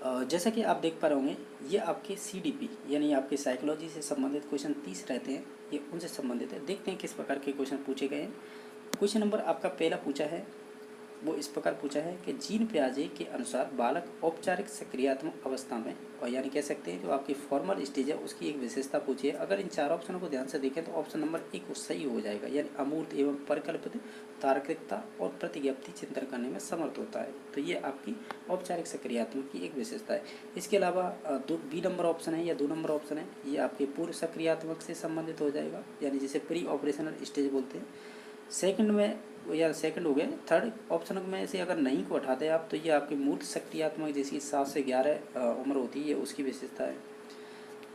जैसा कि आप देख पा रहे होंगे, ये आपके CDP यानी आपके साइकोलॉजी से संबंधित क्वेश्चन 30 रहते हैं, ये उनसे संबंधित है। देखते हैं किस प्रकार के क्वेश्चन पूछे गए हैं। क्वेश्चन नंबर आपका पहला पूछा है, वो इस प्रकार पूछा है कि जीन पियाजे के अनुसार बालक औपचारिक सक्रियात्मक अवस्था में, और यानी कह सकते हैं जो आपकी फॉर्मल स्टेज है उसकी एक विशेषता पूछी है। अगर इन चार ऑप्शनों को ध्यान से देखें तो ऑप्शन नंबर 1 सही हो जाएगा, यानी अमूर्त एवं परिकल्पित तार्किकता और प्रतिज्ञप्ति चिंतन करने में समर्थ होता है। तो ये आपकी औपचारिक सक्रियात्मक की एक विशेषता है। इसके अलावा बी नंबर ऑप्शन है या 2 नंबर ऑप्शन है, ये आपके पूर्व सक्रियात्मक से संबंधित हो जाएगा, यानी जिसे प्री ऑपरेशनल स्टेज बोलते हैं। सेकंड में या सेकंड हो गया। थर्ड ऑप्शन में से अगर नहीं को हटाते आप तो ये आपकी मूर्त सक्रियात्मक जिसकी 7 से 11 उम्र होती है, ये उसकी विशेषता है।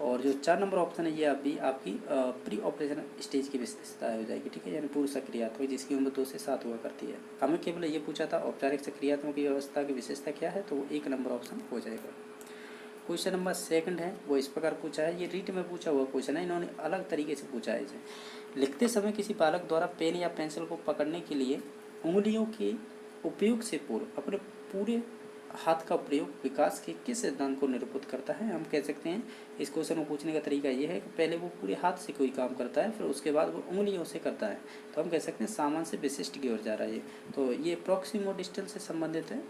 और जो 4 नंबर ऑप्शन है ये आपकी प्री ऑपरेशन स्टेज की विशेषता हो जाएगी, ठीक है, यानी पूर्व सक्रियात्मक जिसकी उम्र 2 से 7 हुआ करती है। हमें केवल ये पूछा था औपचारिक सक्रियात्मक की व्यवस्था की विशेषता क्या है, तो वो 1 नंबर ऑप्शन हो जाएगा। क्वेश्चन नंबर सेकंड है, वो इस प्रकार पूछा है, ये रीट में पूछा हुआ क्वेश्चन है, इन्होंने अलग तरीके से पूछा है इसे। लिखते समय किसी बालक द्वारा पेन या पेंसिल को पकड़ने के लिए उंगलियों के उपयोग से पूर्व अपने पूरे हाथ का प्रयोग विकास के किस सिद्धांत को निरूपित करता है। हम कह सकते हैं इस क्वेश्चन को पूछने का तरीका ये है कि पहले वो पूरे हाथ से कोई काम करता है, फिर उसके बाद वो उंगलियों से करता है, तो हम कह सकते हैं सामान्य से विशिष्ट की ओर जा रहा है ये। तो ये प्रॉक्सिमो डिस्टल से संबंधित है।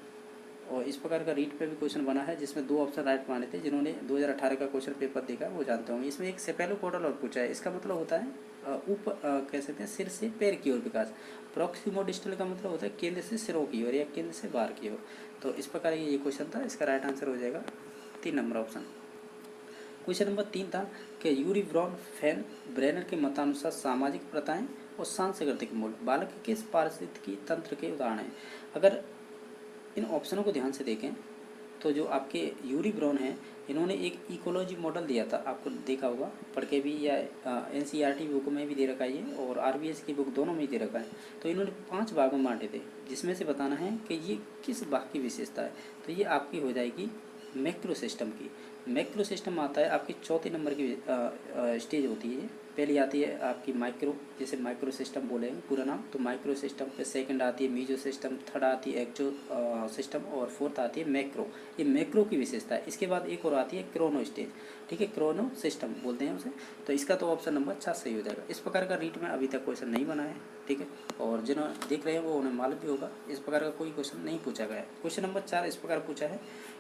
और इस प्रकार का रीट पे भी क्वेश्चन बना है जिसमें 2 ऑप्शन राइट माने थे। जिन्होंने 2018 का क्वेश्चन पेपर देखा वो जानते होंगे। इसमें एक सेपेलोपोडल और पूछा है, इसका मतलब होता है ऊपर कह सकते हैं सिर से पैर की ओर विकास। प्रॉक्सिमो डिस्टल का मतलब होता है केंद्र से सिरों की ओर या केंद्र से बाहर की ओर। तो इस प्रकार ये क्वेश्चन था, इसका राइट आंसर हो जाएगा 3 नंबर ऑप्शन। क्वेश्चन नंबर 3 था कि यूरी ब्राउन फैन ब्रेनर के मतानुसार सामाजिक प्रथाएं और सांस्कृतिक मूल बालक के किस पारिस्थितिकी तंत्र के उदाहरण हैं। अगर इन ऑप्शनों को ध्यान से देखें तो जो आपके यूरी ब्राउन हैं, इन्होंने एक इकोलॉजी मॉडल दिया था, आपको देखा होगा पढ़ के भी, या NCERT बुक में भी दे रखा है ये, और RBS की बुक दोनों में ही दे रखा है। तो इन्होंने 5 भागों में बांटे थे, जिसमें से बताना है कि ये किस भाग की विशेषता है। तो ये आपकी हो जाएगी मैक्रो सिस्टम की। मैक्रो सिस्टम आता है आपकी 4 नंबर की स्टेज होती है। पहली आती है आपकी माइक्रो, जैसे माइक्रो सिस्टम बोलेंगे पूरा नाम, तो माइक्रो सिस्टम पे सेकंड आती है मीजो सिस्टम, थर्ड आती है एक्जो सिस्टम, और फोर्थ आती है मैक्रो। ये मैक्रो की विशेषता है। इसके बाद एक और आती है क्रोनो स्टेज, ठीक है, क्रोनो सिस्टम बोलते हैं उसे। तो इसका तो ऑप्शन नंबर 6 सही हो जाएगा। इस प्रकार का रीट में अभी तक क्वेश्चन नहीं बना है, ठीक है, और जिन्होंने देख रहे हैं वो उन्हें मालूम भी होगा, इस प्रकार का कोई क्वेश्चन नहीं पूछा गया है। क्वेश्चन नंबर 4 इस प्रकार पूछा है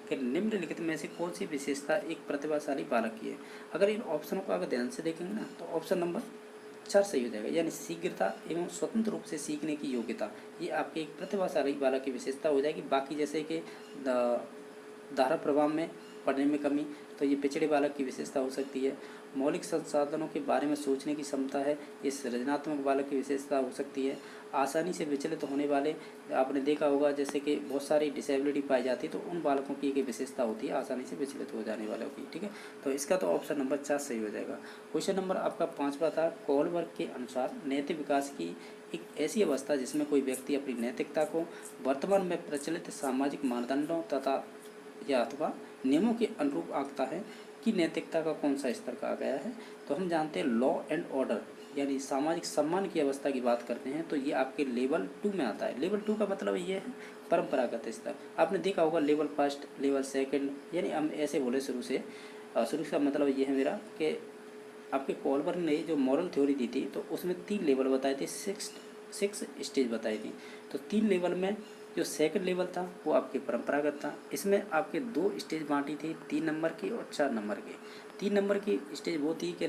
कि निम्नलिखित में से कौन सी विशेषता एक प्रतिभाशाली बालक की है। अगर इन ऑप्शनों को अगर ध्यान से देखेंगे ना तो ऑप्शन नंबर 4 सही हो जाएगा, यानी शीघ्रता एवं स्वतंत्र रूप से सीखने की योग्यता, ये आपके एक प्रतिभाशाली बालक की विशेषता हो जाएगी। बाकी जैसे कि धारा प्रवाह में पढ़ने में कमी, तो ये पिछड़े बालक की विशेषता हो सकती है। मौलिक संसाधनों के बारे में सोचने की क्षमता है, ये सृजनात्मक बालक की विशेषता हो सकती है। आसानी से विचलित होने वाले, आपने देखा होगा जैसे कि बहुत सारी डिसेबिलिटी पाई जाती है, तो उन बालकों की एक विशेषता होती है आसानी से विचलित हो जाने वालों की, ठीक है। तो इसका तो ऑप्शन नंबर 4 सही हो जाएगा। क्वेश्चन नंबर आपका 5वां था, कोहलबर्ग के अनुसार नैतिक विकास की एक ऐसी अवस्था जिसमें कोई व्यक्ति अपनी नैतिकता को वर्तमान में प्रचलित सामाजिक मानदंडों तथा या अथवा नियमों के अनुरूप आंकता है कि नैतिकता का कौन सा स्तर कहा गया है। तो हम जानते हैं लॉ एंड ऑर्डर यानी सामाजिक सम्मान की अवस्था की बात करते हैं, तो ये आपके लेवल 2 में आता है। लेवल 2 का मतलब ये है परंपरागत स्तर। आपने देखा होगा लेवल 1, लेवल 2, यानी हम ऐसे बोले शुरू का मतलब ये है मेरा कि आपके कोहलबर्ग ने जो मॉरल थ्योरी दी थी तो उसमें 3 लेवल बताए थे, 6 स्टेज बताई थी। तो 3 लेवल में जो सेकंड लेवल था वो आपके परंपरागत था। इसमें आपके 2 स्टेज बांटी थी, 3 नंबर की और 4 नंबर की। 3 नंबर की स्टेज वो थी कि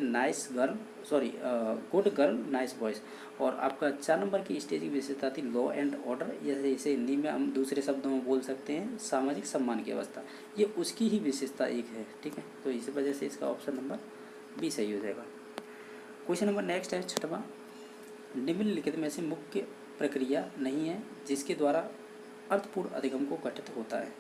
गुड गर्ल नाइस बॉयज़, और आपका 4 नंबर की स्टेज की विशेषता थी लॉ एंड ऑर्डर, जैसे इसे हिंदी में हम दूसरे शब्दों में बोल सकते हैं सामाजिक सम्मान की अवस्था, ये उसकी ही विशेषता एक है, ठीक है। तो इस वजह से इसका ऑप्शन नंबर बी सही हो जाएगा। क्वेश्चन नंबर नेक्स्ट है 6वां, निम्नलिखित में से मुख्य प्रक्रिया नहीं है जिसके द्वारा अर्थपूर्ण अधिगम को गठित होता है।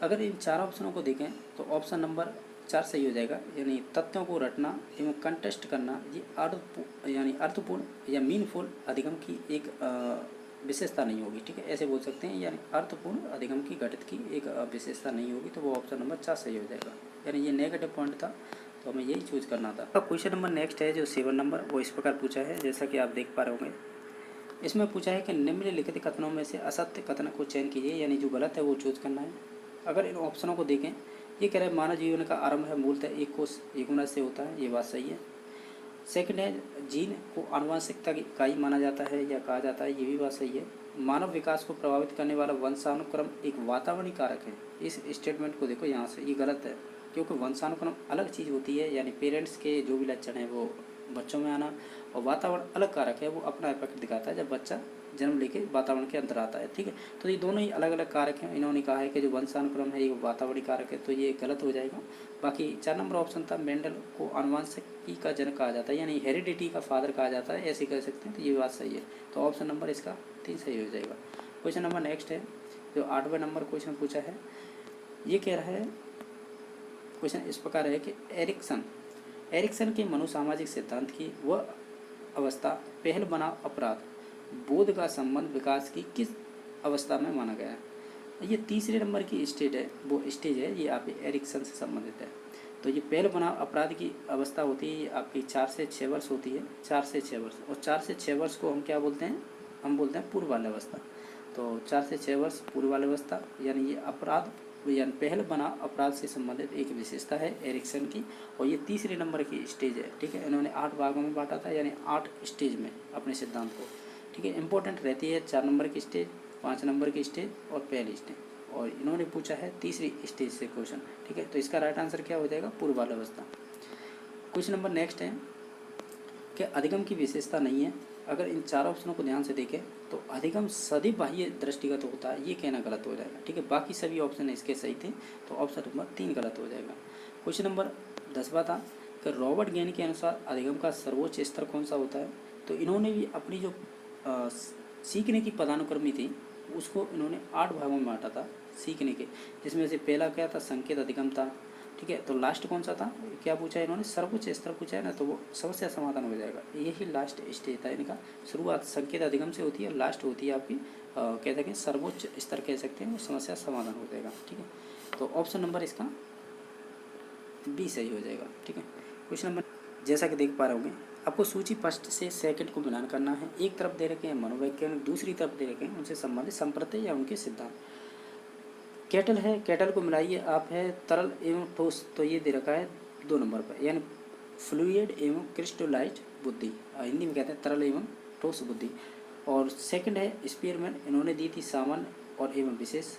अगर इन 4 ऑप्शनों को देखें तो ऑप्शन नंबर 4 सही हो जाएगा, यानी तथ्यों को रटना एवं कंटेस्ट करना, ये अर्थपूर्ण या मीनफुल अधिगम की एक विशेषता नहीं होगी, ठीक है, ऐसे बोल सकते हैं, यानी अर्थपूर्ण अधिगम की गठित की एक विशेषता नहीं होगी, तो वो ऑप्शन नंबर 4 सही हो जाएगा। यानी ये नेगेटिव पॉइंट था, तो हमें यही चूज करना था। अब क्वेश्चन नंबर नेक्स्ट है जो 7 नंबर, वो इस प्रकार पूछा है, जैसा कि आप देख पा रहे होंगे। इसमें पूछा है कि निम्नलिखित कथनों में से असत्य कथन को चयन कीजिए, यानी जो गलत है वो चूज करना है। अगर इन ऑप्शनों को देखें, ये कह रहा है मानव जीवन का आरंभ है मूलतः एक कोष एक गुना से होता है, ये बात सही है। सेकंड है जीन को आनुवंशिकता की इकाई माना जाता है या कहा जाता है, ये भी बात सही है। मानव विकास को प्रभावित करने वाला वंशानुक्रम एक वातावरणीय कारक है। इस स्टेटमेंट को देखो यहाँ से, ये गलत है, क्योंकि वंशानुक्रम अलग चीज़ होती है, यानी पेरेंट्स के जो भी लक्षण हैं वो बच्चों में आना, और वातावरण अलग कारक है, वो अपना इफेक्ट दिखाता है जब बच्चा जन्म लेके वातावरण के अंदर आता है। ठीक है, तो ये दोनों ही अलग अलग कारक हैं। इन्होंने कहा है कि जो वंशानुक्रम है ये वातावरणीय कारक है, तो ये गलत हो जाएगा। बाकी 4 नंबर ऑप्शन था, मेंडल को आनुवंशिकी का जनक कहा जाता है, यानी हेरिडिटी का फादर कहा जाता है, ऐसे कह सकते हैं, तो ये बात सही है। तो ऑप्शन नंबर इसका 3 सही हो जाएगा। क्वेश्चन नंबर नेक्स्ट है, जो 8वें नंबर क्वेश्चन पूछा है, ये कह रहा है, क्वेश्चन इस प्रकार है कि एरिक्सन के मनोसामाजिक सिद्धांत की वह अवस्था पहल बनाम अपराध बोध का संबंध विकास की किस अवस्था में माना गया है। ये तीसरे नंबर की स्टेज है, वो स्टेज है, ये आपके एरिक्सन से संबंधित है। तो ये पहल बनाम अपराध की अवस्था होती है, ये आपकी 4 से 6 वर्ष होती है, 4 से 6 वर्ष। और 4 से 6 वर्ष को हम क्या बोलते हैं, हम बोलते हैं पूर्व बाल्यावस्था। तो 4 से 6 वर्ष पूर्व बाल्यावस्था, यानी ये अपराध यानी पहल बना अपराध से संबंधित एक विशेषता है एरिक्सन की, और ये तीसरे नंबर की स्टेज है। ठीक है, इन्होंने 8 भागों में बांटा था, यानी 8 स्टेज में अपने सिद्धांत को। ठीक है, इंपॉर्टेंट रहती है 4 नंबर की स्टेज, 5 नंबर की स्टेज और पहली स्टेज, और इन्होंने पूछा है तीसरी स्टेज से क्वेश्चन। ठीक है, तो इसका राइट आंसर क्या हो जाएगा, पूर्व बाल्यावस्था। क्वेश्चन नंबर नेक्स्ट है कि अधिगम की विशेषता नहीं है। अगर इन 4 ऑप्शनों को ध्यान से देखें तो अधिगम सदैव बाह्य दृष्टिगत होता है, ये कहना गलत हो जाएगा। ठीक है, बाकी सभी ऑप्शन इसके सही थे, तो ऑप्शन नंबर 3 गलत हो जाएगा। क्वेश्चन नंबर 10वां था कि रॉबर्ट गेन के अनुसार अधिगम का सर्वोच्च स्तर कौन सा होता है। तो इन्होंने भी अपनी जो सीखने की पदानुक्रमी थी उसको इन्होंने 8 भागों में बांटा था सीखने के, जिसमें से पहला क्या था, संकेत अधिगम था। ठीक है, तो लास्ट कौन सा था, क्या पूछा है इन्होंने, सर्वोच्च स्तर पूछा है ना, तो वो समस्या समाधान हो जाएगा। यही लास्ट स्टेज था इनका। शुरुआत संकेत अधिगम से होती है, लास्ट होती है आपकी कह सकते हैं सर्वोच्च स्तर कह सकते हैं, वो समस्या समाधान हो जाएगा। ठीक है, तो ऑप्शन नंबर इसका बी सही हो जाएगा। ठीक है, क्वेश्चन नंबर, जैसा कि देख पा रहे होंगे, आपको सूची फर्स्ट से सेकंड को मिलान करना है। एक तरफ दे रखे हैं मनोवैज्ञानिक, दूसरी तरफ दे रखे हैं उनसे संबंधित संप्रदाय या उनके सिद्धांत। केटल है, केटल को मिलाइए आप, है तरल एवं ठोस, तो ये दे रखा है 2 नंबर पर, यानी फ्लूइड एवं क्रिस्टलाइज्ड बुद्धि, हिंदी में कहते हैं तरल एवं ठोस बुद्धि। और सेकंड है स्पीयरमैन, इन्होंने दी थी सामान्य और एवं विशेष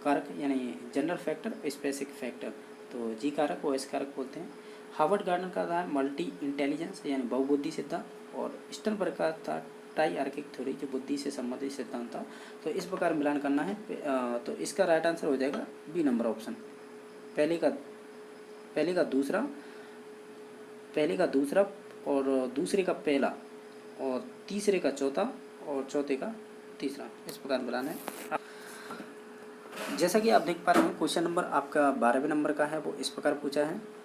कारक, यानी जनरल फैक्टर स्पेसिफिक फैक्टर, तो जी कारक और एस कारक बोलते हैं। हार्वर्ड गार्डन का था मल्टी इंटेलिजेंस यानी बहुबुद्धि सिद्धांत, और स्टर्नबर्ग का था ट्राइआर्किक थ्योरी, जो बुद्धि से संबंधित सिद्धांत था। तो इस प्रकार मिलान करना है, तो इसका राइट आंसर हो जाएगा बी नंबर ऑप्शन, पहले का दूसरा और दूसरे का पहला और तीसरे का चौथा और चौथे का तीसरा, इस प्रकार मिलान है। जैसा कि आप देख पा रहे हैं, क्वेश्चन नंबर आपका 12वें नंबर का है, वो इस प्रकार पूछा है,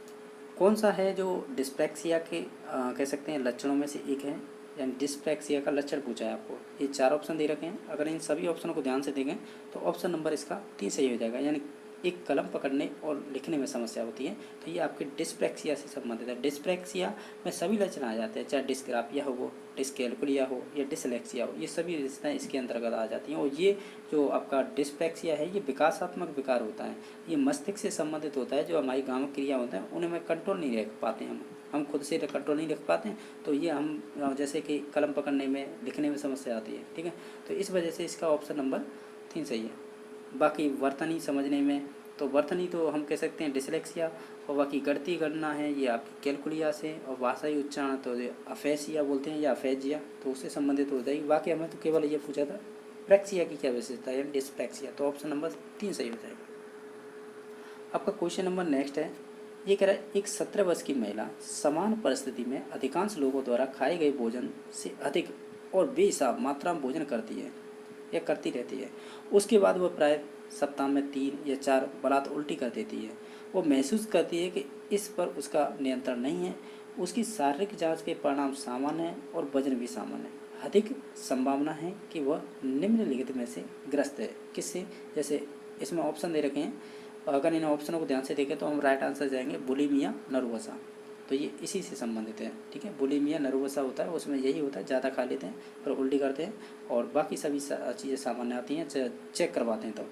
कौन सा है जो डिस्प्रैक्सिया के कह सकते हैं लक्षणों में से एक है, यानी डिस्प्रैक्सिया का लक्षण पूछा है आपको। ये 4 ऑप्शन दे रखे हैं, अगर इन सभी ऑप्शनों को ध्यान से देखें तो ऑप्शन नंबर इसका 3 सही हो जाएगा, यानी एक कलम पकड़ने और लिखने में समस्या होती है, तो ये आपके डिस्प्रैक्सिया से संबंधित है। डिस्प्रैक्सिया में सभी लक्षण आ जाते हैं, चाहे डिस्ग्राफिया हो, डिस्कैल्कुलिया हो या डिसलेक्सिया हो, ये सभी विशेषताएं इसके अंतर्गत आ जाती हैं। और ये जो आपका डिस्प्रैक्सिया है, ये विकासात्मक विकार होता है, ये मस्तिष्क से संबंधित होता है। जो हमारी गांव क्रिया होते हैं उन्हें में कंट्रोल नहीं रख पाते, हम खुद से कंट्रोल नहीं रख पाते हैं, तो ये हम जैसे कि कलम पकड़ने में, लिखने में समस्या आती है। ठीक है, तो इस वजह से इसका ऑप्शन नंबर 3 सही है। बाकी वर्तनी समझने में, तो वर्तनी तो हम कह सकते हैं डिसलेक्सिया, और बाकी गणती गणना है ये आपकी कैलकुलिया से, और भाषाई उच्चारण तो अफेसिया बोलते हैं या अफेजिया, तो उससे संबंधित हो जाएगी। बाकी हमें तो केवल ये पूछा था प्रैक्सिया की क्या विशेषता है, डिस्प्रैक्सिया, तो ऑप्शन नंबर 3 सही हो जाएगा। आपका क्वेश्चन नंबर नेक्स्ट है, ये कह रहा है एक 17 वर्ष की महिला समान परिस्थिति में अधिकांश लोगों द्वारा खाए गए भोजन से अधिक और बेहिसाब मात्रा में भोजन करती है या करती रहती है। उसके बाद वह प्राय सप्ताह में 3 या 4 बलात् उल्टी कर देती है। वो महसूस करती है कि इस पर उसका नियंत्रण नहीं है। उसकी शारीरिक जांच के परिणाम सामान्य है और वजन भी सामान्य है। अधिक संभावना है कि वह निम्नलिखित में से ग्रस्त है। किससे, जैसे इसमें ऑप्शन दे रखे हैं, अगर इन ऑप्शनों को ध्यान से देखें तो हम राइट आंसर जाएंगे बुलिमिया नर्वोसा, तो ये इसी से संबंधित है। ठीक है, बुलिमिया नर्वोसा होता है, उसमें यही होता है, ज़्यादा खा लेते हैं पर उल्टी करते हैं, और बाकी सभी चीज़ें सामान्य आती हैं, चेक करवाते हैं। तो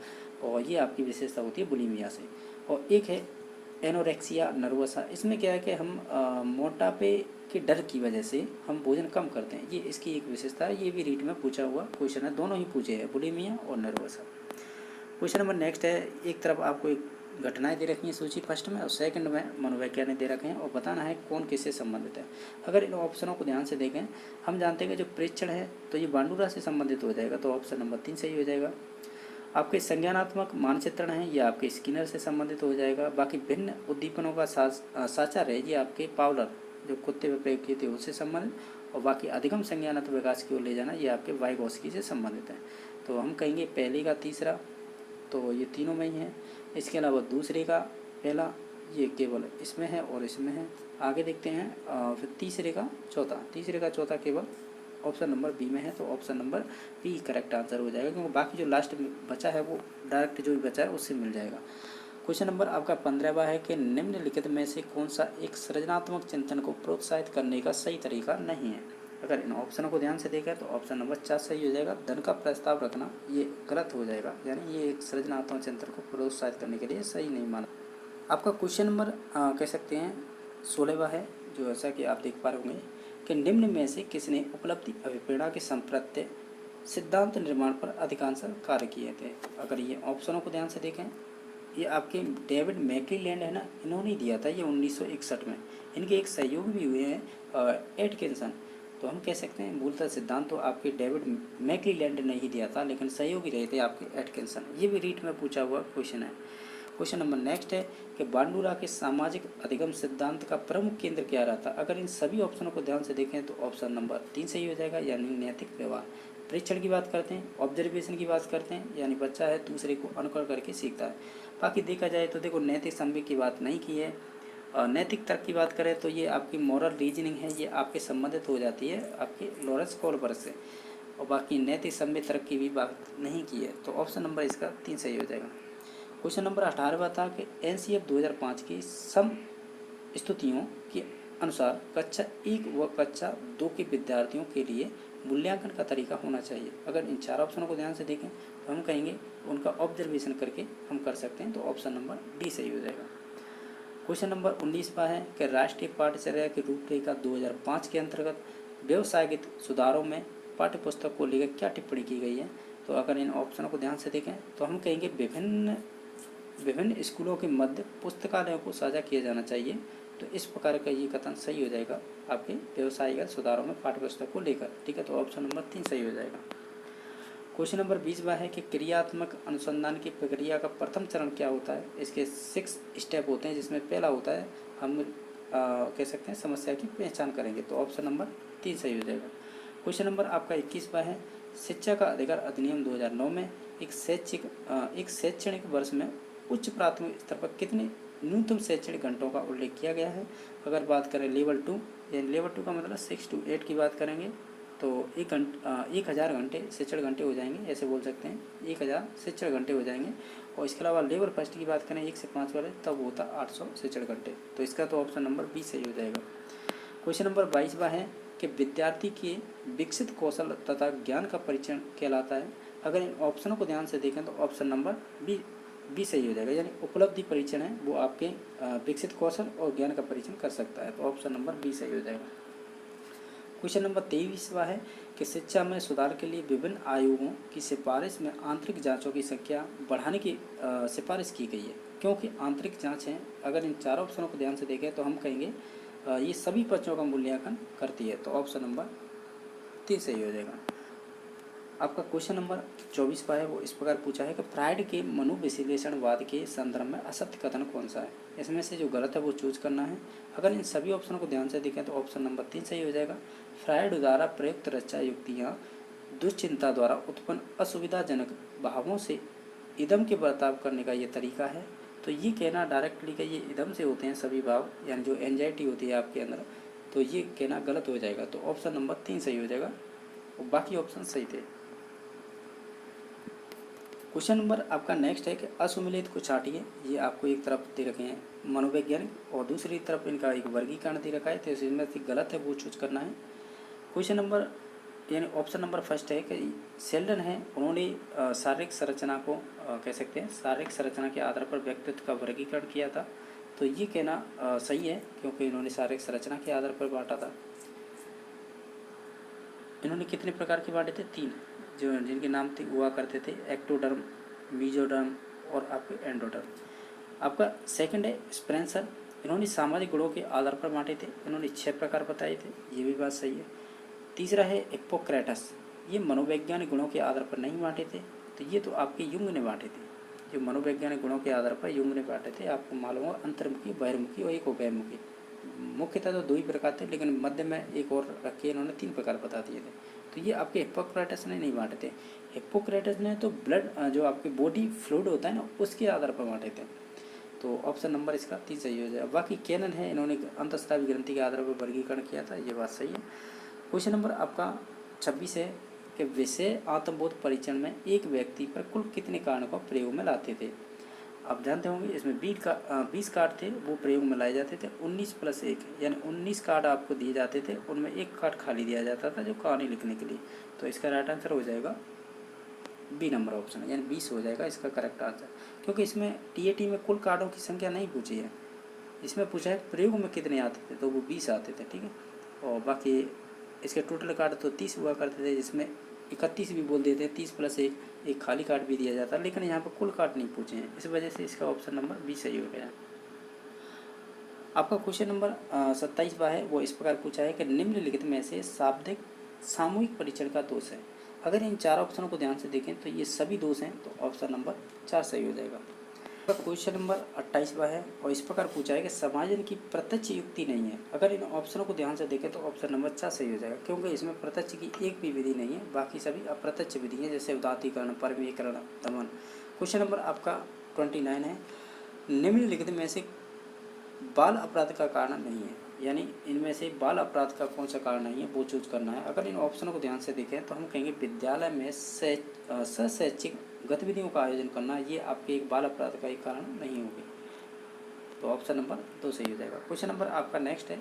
और ये आपकी विशेषता होती है बुलिमिया से। और एक है एनोरेक्सिया नर्वसा। इसमें क्या है कि हम मोटापे के डर की वजह से हम भोजन कम करते हैं, ये इसकी एक विशेषता है। ये भी रीट में पूछा हुआ क्वेश्चन है, दोनों ही पूछे हैं, बुलिमिया और नर्वसा। क्वेश्चन नंबर नेक्स्ट है, एक तरफ आपको एक घटनाएं दे रखी हैं सूची फर्स्ट में, और सेकंड में मनोवैज्ञानिक दे रखे हैं, और बताना है कौन किससे संबंधित है। अगर इन ऑप्शनों को ध्यान से देखें, हम जानते हैं कि जो प्रेक्षण है तो ये बांडुरा से संबंधित हो जाएगा, तो ऑप्शन नंबर 3 सही हो जाएगा। आपके संज्ञानात्मक मानचित्रण है, ये आपके स्किनर से संबंधित हो जाएगा। बाकी भिन्न उद्दीपनों का साचार है, ये आपके पावलर जो कुत्ते में प्रयोग किए थे उससे संबंधित। और बाकी अधिगम संज्ञानात्मक विकास की ओर ले जाना, ये आपके वाइगोस्की से संबंधित है। तो हम कहेंगे पहले का तीसरा, तो ये तीनों में ही है। इसके अलावा दूसरे का पहला, ये केवल इसमें है और इसमें है। आगे देखते हैं फिर तीसरे का चौथा केवल ऑप्शन नंबर बी में है, तो option number B correct answer हो जाएगा, क्योंकि बाकी जो लास्ट में बचा है वो डायरेक्ट जो भी बचा है उससे मिल जाएगा। क्वेश्चन नंबर आपका 15वां है कि निम्नलिखित में से कौन सा एक सृजनात्मक चिंतन को प्रोत्साहित करने का सही तरीका नहीं है। अगर इन ऑप्शनों को ध्यान से देखें तो ऑप्शन नंबर 4 सही हो जाएगा। धन का प्रस्ताव रखना ये गलत हो जाएगा, यानी ये एक सृजनात्मक चिंतन को प्रोत्साहित करने के लिए सही नहीं माना। आपका क्वेश्चन नंबर कह सकते हैं 16वां है, जो ऐसा कि आप देख पा रहे होंगे कि निम्न में से किसने उपलब्धि अभिप्रेरणा के संप्रत्य सिद्धांत निर्माण पर अधिकांश कार्य किए थे। अगर ये ऑप्शनों को ध्यान से देखें, ये आपके डेविड मैक्लीलैंड है ना, इन्होंने दिया था ये 1961 में। इनके एक सहयोगी भी हुए हैं एटकिंसन। तो हम कह सकते हैं मूलतः सिद्धांत तो आपके डेविड मैक्लीलैंड ने ही दिया था, लेकिन सहयोगी रहे थे आपके एटकिंसन। ये भी रीट में पूछा हुआ क्वेश्चन है। क्वेश्चन नंबर नेक्स्ट है कि बांडुरा के सामाजिक अधिगम सिद्धांत का प्रमुख केंद्र क्या रहा था। अगर इन सभी ऑप्शनों को ध्यान से देखें तो ऑप्शन नंबर 3 सही हो जाएगा, यानी नैतिक व्यवहार। परीक्षण की बात करते हैं, ऑब्जर्वेशन की बात करते हैं, यानी बच्चा है दूसरे को अनुकरण करके सीखता है। बाकी देखा जाए तो देखो नैतिक संवेग की बात नहीं की है। नैतिक तर्क की बात करें तो ये आपकी मॉरल रीजनिंग है, ये आपके संबंधित हो जाती है आपके लॉरेंस कोलबर्ग से। और बाकी नैतिक संवेग तर्क की भी बात नहीं की है, तो ऑप्शन नंबर इसका 3 सही हो जाएगा। क्वेश्चन नंबर 18वां था कि एनसीएफ 2005 की सम स्तुतियों के अनुसार कक्षा 1 व कक्षा 2 के विद्यार्थियों के लिए मूल्यांकन का तरीका होना चाहिए। अगर इन 4 ऑप्शनों को ध्यान से देखें तो हम कहेंगे उनका ऑब्जर्वेशन करके हम कर सकते हैं, तो ऑप्शन नंबर डी सही हो जाएगा। क्वेश्चन नंबर 19वां है कि राष्ट्रीय पाठ्यचर्या की रूपरेखा 2005 के अंतर्गत व्यवसायिक सुधारों में पाठ्यपुस्तक को लेकर क्या टिप्पणी की गई है। तो अगर इन ऑप्शनों को ध्यान से देखें तो हम कहेंगे विभिन्न स्कूलों के मध्य पुस्तकालयों को साझा किया जाना चाहिए। तो इस प्रकार का ये कथन सही हो जाएगा आपके व्यवसायिक सुधारों में पाठ्यपुस्तक को लेकर, ठीक है, तो ऑप्शन नंबर 3 सही हो जाएगा। क्वेश्चन नंबर 20वां है कि क्रियात्मक अनुसंधान की प्रक्रिया का प्रथम चरण क्या होता है। इसके 6 स्टेप होते हैं, जिसमें पहला होता है हम कह सकते हैं समस्या की पहचान करेंगे, तो ऑप्शन नंबर 3 सही हो जाएगा। क्वेश्चन नंबर आपका 21वां है, शिक्षा का अधिकार अधिनियम 2009 में एक शैक्षणिक वर्ष में उच्च प्राथमिक स्तर पर कितने न्यूनतम शैक्षणिक घंटों का उल्लेख किया गया है। अगर बात करें लेवल 2, यानी लेवल 2 का मतलब 6 to 8 की बात करेंगे तो 1000 घंटे शिक्षण घंटे हो जाएंगे, ऐसे बोल सकते हैं 1000 शिक्षण घंटे हो जाएंगे। और इसके अलावा लेवल फर्स्ट की बात करें 1 से 5 वाले, तब होता 800 शिक्षण घंटे, तो इसका तो ऑप्शन नंबर बी सही हो जाएगा। क्वेश्चन नंबर 22वां है कि विद्यार्थी के विकसित कौशल तथा ज्ञान का परीक्षण कहलाता है। अगर इन ऑप्शनों को ध्यान से देखें तो ऑप्शन नंबर बी सही हो जाएगा, यानी उपलब्धि परीक्षण है वो आपके विकसित कौशल और ज्ञान का परीक्षण कर सकता है, तो ऑप्शन नंबर बी सही हो जाएगा। क्वेश्चन नंबर 23वां है कि शिक्षा में सुधार के लिए विभिन्न आयोगों की सिफारिश में आंतरिक जांचों की संख्या बढ़ाने की सिफारिश की गई है, क्योंकि आंतरिक जांच है। अगर इन 4 ऑप्शनों को ध्यान से देखें तो हम कहेंगे ये सभी बच्चों का मूल्यांकन करती है, तो ऑप्शन नंबर 3 सही हो जाएगा। आपका क्वेश्चन नंबर 24वां है वो इस प्रकार पूछा है कि फ्रायड के मनोविश्लेषणवाद के संदर्भ में असत्य कथन कौन सा है। इसमें से जो गलत है वो चूज करना है। अगर इन सभी ऑप्शनों को ध्यान से देखें तो ऑप्शन नंबर 3 सही हो जाएगा। फ्रायड द्वारा प्रयुक्त रक्षा युक्तियाँ दुश्चिंता द्वारा उत्पन्न असुविधाजनक भावों से इदम के बर्ताव करने का ये तरीका है। तो ये कहना डायरेक्टली कि ये इदम से होते हैं सभी भाव, यानी जो एंजाइटी होती है आपके अंदर, तो ये कहना गलत हो जाएगा, तो ऑप्शन नंबर 3 सही हो जाएगा और बाकी ऑप्शन सही थे। क्वेश्चन नंबर आपका नेक्स्ट है कि असुमिलित को छाटिए। ये आपको एक तरफ दे रखे हैं मनोवैज्ञानिक और दूसरी तरफ इनका एक वर्गीकरण दे रखा है, तो इसमें से गलत है वो चूज करना है। क्वेश्चन नंबर यानी ऑप्शन नंबर फर्स्ट है कि शेल्डन है, उन्होंने शारीरिक संरचना को कह सकते हैं शारीरिक संरचना के आधार पर व्यक्तित्व का वर्गीकरण किया था। तो ये कहना सही है, क्योंकि इन्होंने शारीरिक संरचना के आधार पर बांटा था। इन्होंने कितने प्रकार के बांटे थे? 3, जो जिनके नाम थे हुआ करते थे एक्टोडर्म, मीजोडर्म और आपके एंडोडर्म। आपका सेकंड है स्पेंसर, इन्होंने सामाजिक गुणों के आधार पर बांटे थे, इन्होंने 6 प्रकार बताए थे, ये भी बात सही है। तीसरा है हिप्पोक्रेटस, ये मनोवैज्ञानिक गुणों के आधार पर नहीं बांटे थे, तो ये तो आपके युंग ने बांटे थे। जो मनोवैज्ञानिक गुणों के आधार पर युंग ने बांटे थे, आपको मालूम होगा अंतर्मुखी, बहिर्मुखी और एक उभयमुखी। मुख्यतः तो 2 ही प्रकार थे, लेकिन मध्य में एक और रख के इन्होंने 3 प्रकार बता दिए थे। तो ये आपके हिप्पोक्रेटस ने नहीं बांटे थे। हिप्पोक्रेटस ने तो ब्लड जो आपके बॉडी फ्लूइड होता है ना, उसके आधार पर बांटे थे। तो ऑप्शन नंबर इसका 3 सही हो जाएगा। बाकी कैनन है, इन्होंने अंतःस्रावी ग्रंथि के आधार पर वर्गीकरण किया था, ये बात सही है। क्वेश्चन नंबर आपका 26 है कि विषय आत्मबोध परीक्षण में एक व्यक्ति पर कुल कितने कारणों को प्रयोग में लाते थे? आप जानते होंगे इसमें 20 कार्ड थे, वो प्रयोग में लाए जाते थे। 19 + 1 यानी 19 कार्ड आपको दिए जाते थे, उनमें 1 कार्ड खाली दिया जाता था जो कहानी लिखने के लिए। तो इसका राइट आंसर हो जाएगा बी नंबर ऑप्शन, यानी 20 हो जाएगा इसका करेक्ट आंसर। क्योंकि इसमें टीएटी में कुल कार्डों की संख्या नहीं पूछी है, इसमें पूछा है प्रयोग में कितने आते थे, तो वो 20 आते थे, ठीक है। और बाकी इसके टोटल कार्ड तो 30 हुआ करते थे, जिसमें 31 भी बोल देते हैं, 30 + 1 एक खाली कार्ड भी दिया जाता है, लेकिन यहाँ पर कुल कार्ड नहीं पूछे हैं, इस वजह से इसका ऑप्शन नंबर बी सही हो गया। आपका क्वेश्चन नंबर 27वां है, वो इस प्रकार पूछा है कि निम्नलिखित में से शाब्दिक सामूहिक परीक्षण का दोष है। अगर इन 4 ऑप्शनों को ध्यान से देखें तो ये सभी दोष हैं, तो ऑप्शन नंबर 4 सही हो जाएगा। क्वेश्चन नंबर 28वां है, और इस प्रकार पूछा है कि समायोजन की प्रत्यक्ष युक्ति नहीं है। अगर इन ऑप्शनों को ध्यान से देखें तो ऑप्शन नंबर 4 सही हो जाएगा, क्योंकि इसमें प्रत्यक्ष की एक भी विधि नहीं है, बाकी सभी अप्रत्यक्ष विधि है, जैसे उदात्तीकरण, परमीकरण, दमन। क्वेश्चन नंबर आपका 29 है, निम्नलिखित में से बाल अपराध का कारण नहीं है, यानी इनमें से बाल अपराध का कौन सा कारण नहीं है वो चूज करना है। अगर इन ऑप्शनों को ध्यान से देखें तो हम कहेंगे विद्यालय में शैक्षिक गतिविधियों का आयोजन करना, ये आपके एक बाल अपराध का एक कारण नहीं होगी, तो ऑप्शन नंबर 2 सही हो जाएगा। क्वेश्चन नंबर आपका नेक्स्ट है,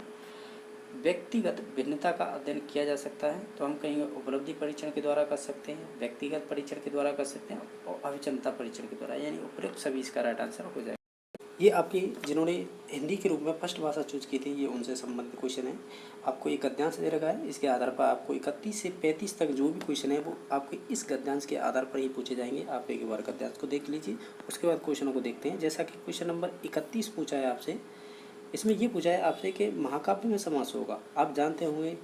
व्यक्तिगत भिन्नता का अध्ययन किया जा सकता है, तो हम कहेंगे उपलब्धि परीक्षण के द्वारा कर सकते हैं, व्यक्तिगत परीक्षण के द्वारा कर सकते हैं, और अभिक्षमता परीक्षण के द्वारा, यानी उपयुक्त सभी इसका राइट आंसर हो जाएगा। ये आपकी जिन्होंने हिंदी के रूप में फर्स्ट भाषा चूज की थी, ये उनसे संबंधित क्वेश्चन है। आपको एक गद्यांश दे रखा है, इसके आधार पर आपको 31 से 35 तक जो भी क्वेश्चन है वो आपके इस गद्यांश के आधार पर ही पूछे जाएंगे। आप एक बार गद्यांश को देख लीजिए, उसके बाद क्वेश्चनों को देखते हैं। जैसा कि क्वेश्चन नंबर 31 पूछा है आपसे, इसमें ये पूछा है आपसे कि महाकाव्य में समास होगा। आप जानते होंगे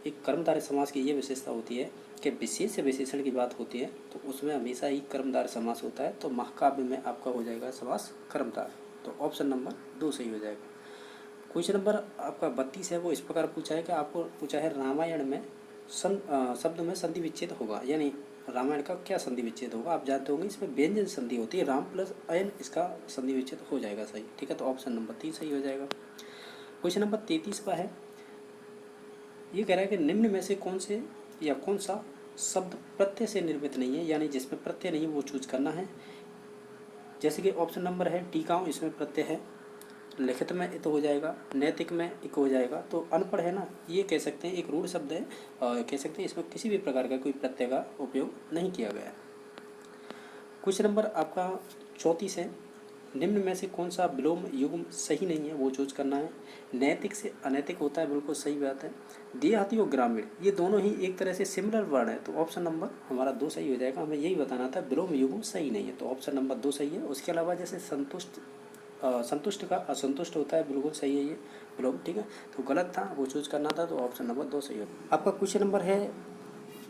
एक कर्मधारय समास की ये विशेषता होती है कि विशेष विशेषण की बात होती है तो उसमें हमेशा ही कर्मधारय समास होता है, तो महाकाव्य में आपका हो जाएगा समास कर्मधारय, तो ऑप्शन नंबर 2 सही हो जाएगा। क्वेश्चन नंबर आपका 32 है, वो इस प्रकार पूछा है कि आपको पूछा है रामायण में शब्द में संधि विच्छेद होगा, यानी रामायण का क्या संधि विच्छेद होगा। आप जानते होंगे इसमें व्यंजन संधि होती है, राम प्लस अयन इसका संधि विच्छेद हो जाएगा सही, ठीक है, तो ऑप्शन नंबर 3 सही हो जाएगा। क्वेश्चन नंबर 33 का है, ये कह रहा है कि निम्न में से कौन से या कौन सा शब्द प्रत्यय से निर्मित नहीं है, यानी जिसमें प्रत्यय नहीं वो चूज करना है। जैसे कि ऑप्शन नंबर है टीकाओं, इसमें प्रत्यय है, लिखित में इत हो जाएगा, नैतिक में इक हो जाएगा, तो अनपढ़ है ना, ये कह सकते हैं एक रूढ़ शब्द है, कह सकते हैं इसमें किसी भी प्रकार का कोई प्रत्यय का उपयोग नहीं किया गया है। क्वेश्चन नंबर आपका 34 है, निम्न में से कौन सा विलोम युग्म सही नहीं है वो चूज करना है। नैतिक से अनैतिक होता है, बिल्कुल सही बात है। देहाती और ग्रामीण ये दोनों ही एक तरह से सिमिलर वर्ड है, तो ऑप्शन नंबर हमारा 2 सही हो जाएगा। हमें यही बताना था विलोम युग्म सही नहीं है, तो ऑप्शन नंबर 2 सही है। उसके अलावा जैसे संतुष्ट का असंतुष्ट होता है, बिल्कुल सही है ये विलोम, ठीक है, तो गलत था वो चूज करना था, तो ऑप्शन नंबर 2 सही होगा। आपका क्वेश्चन नंबर है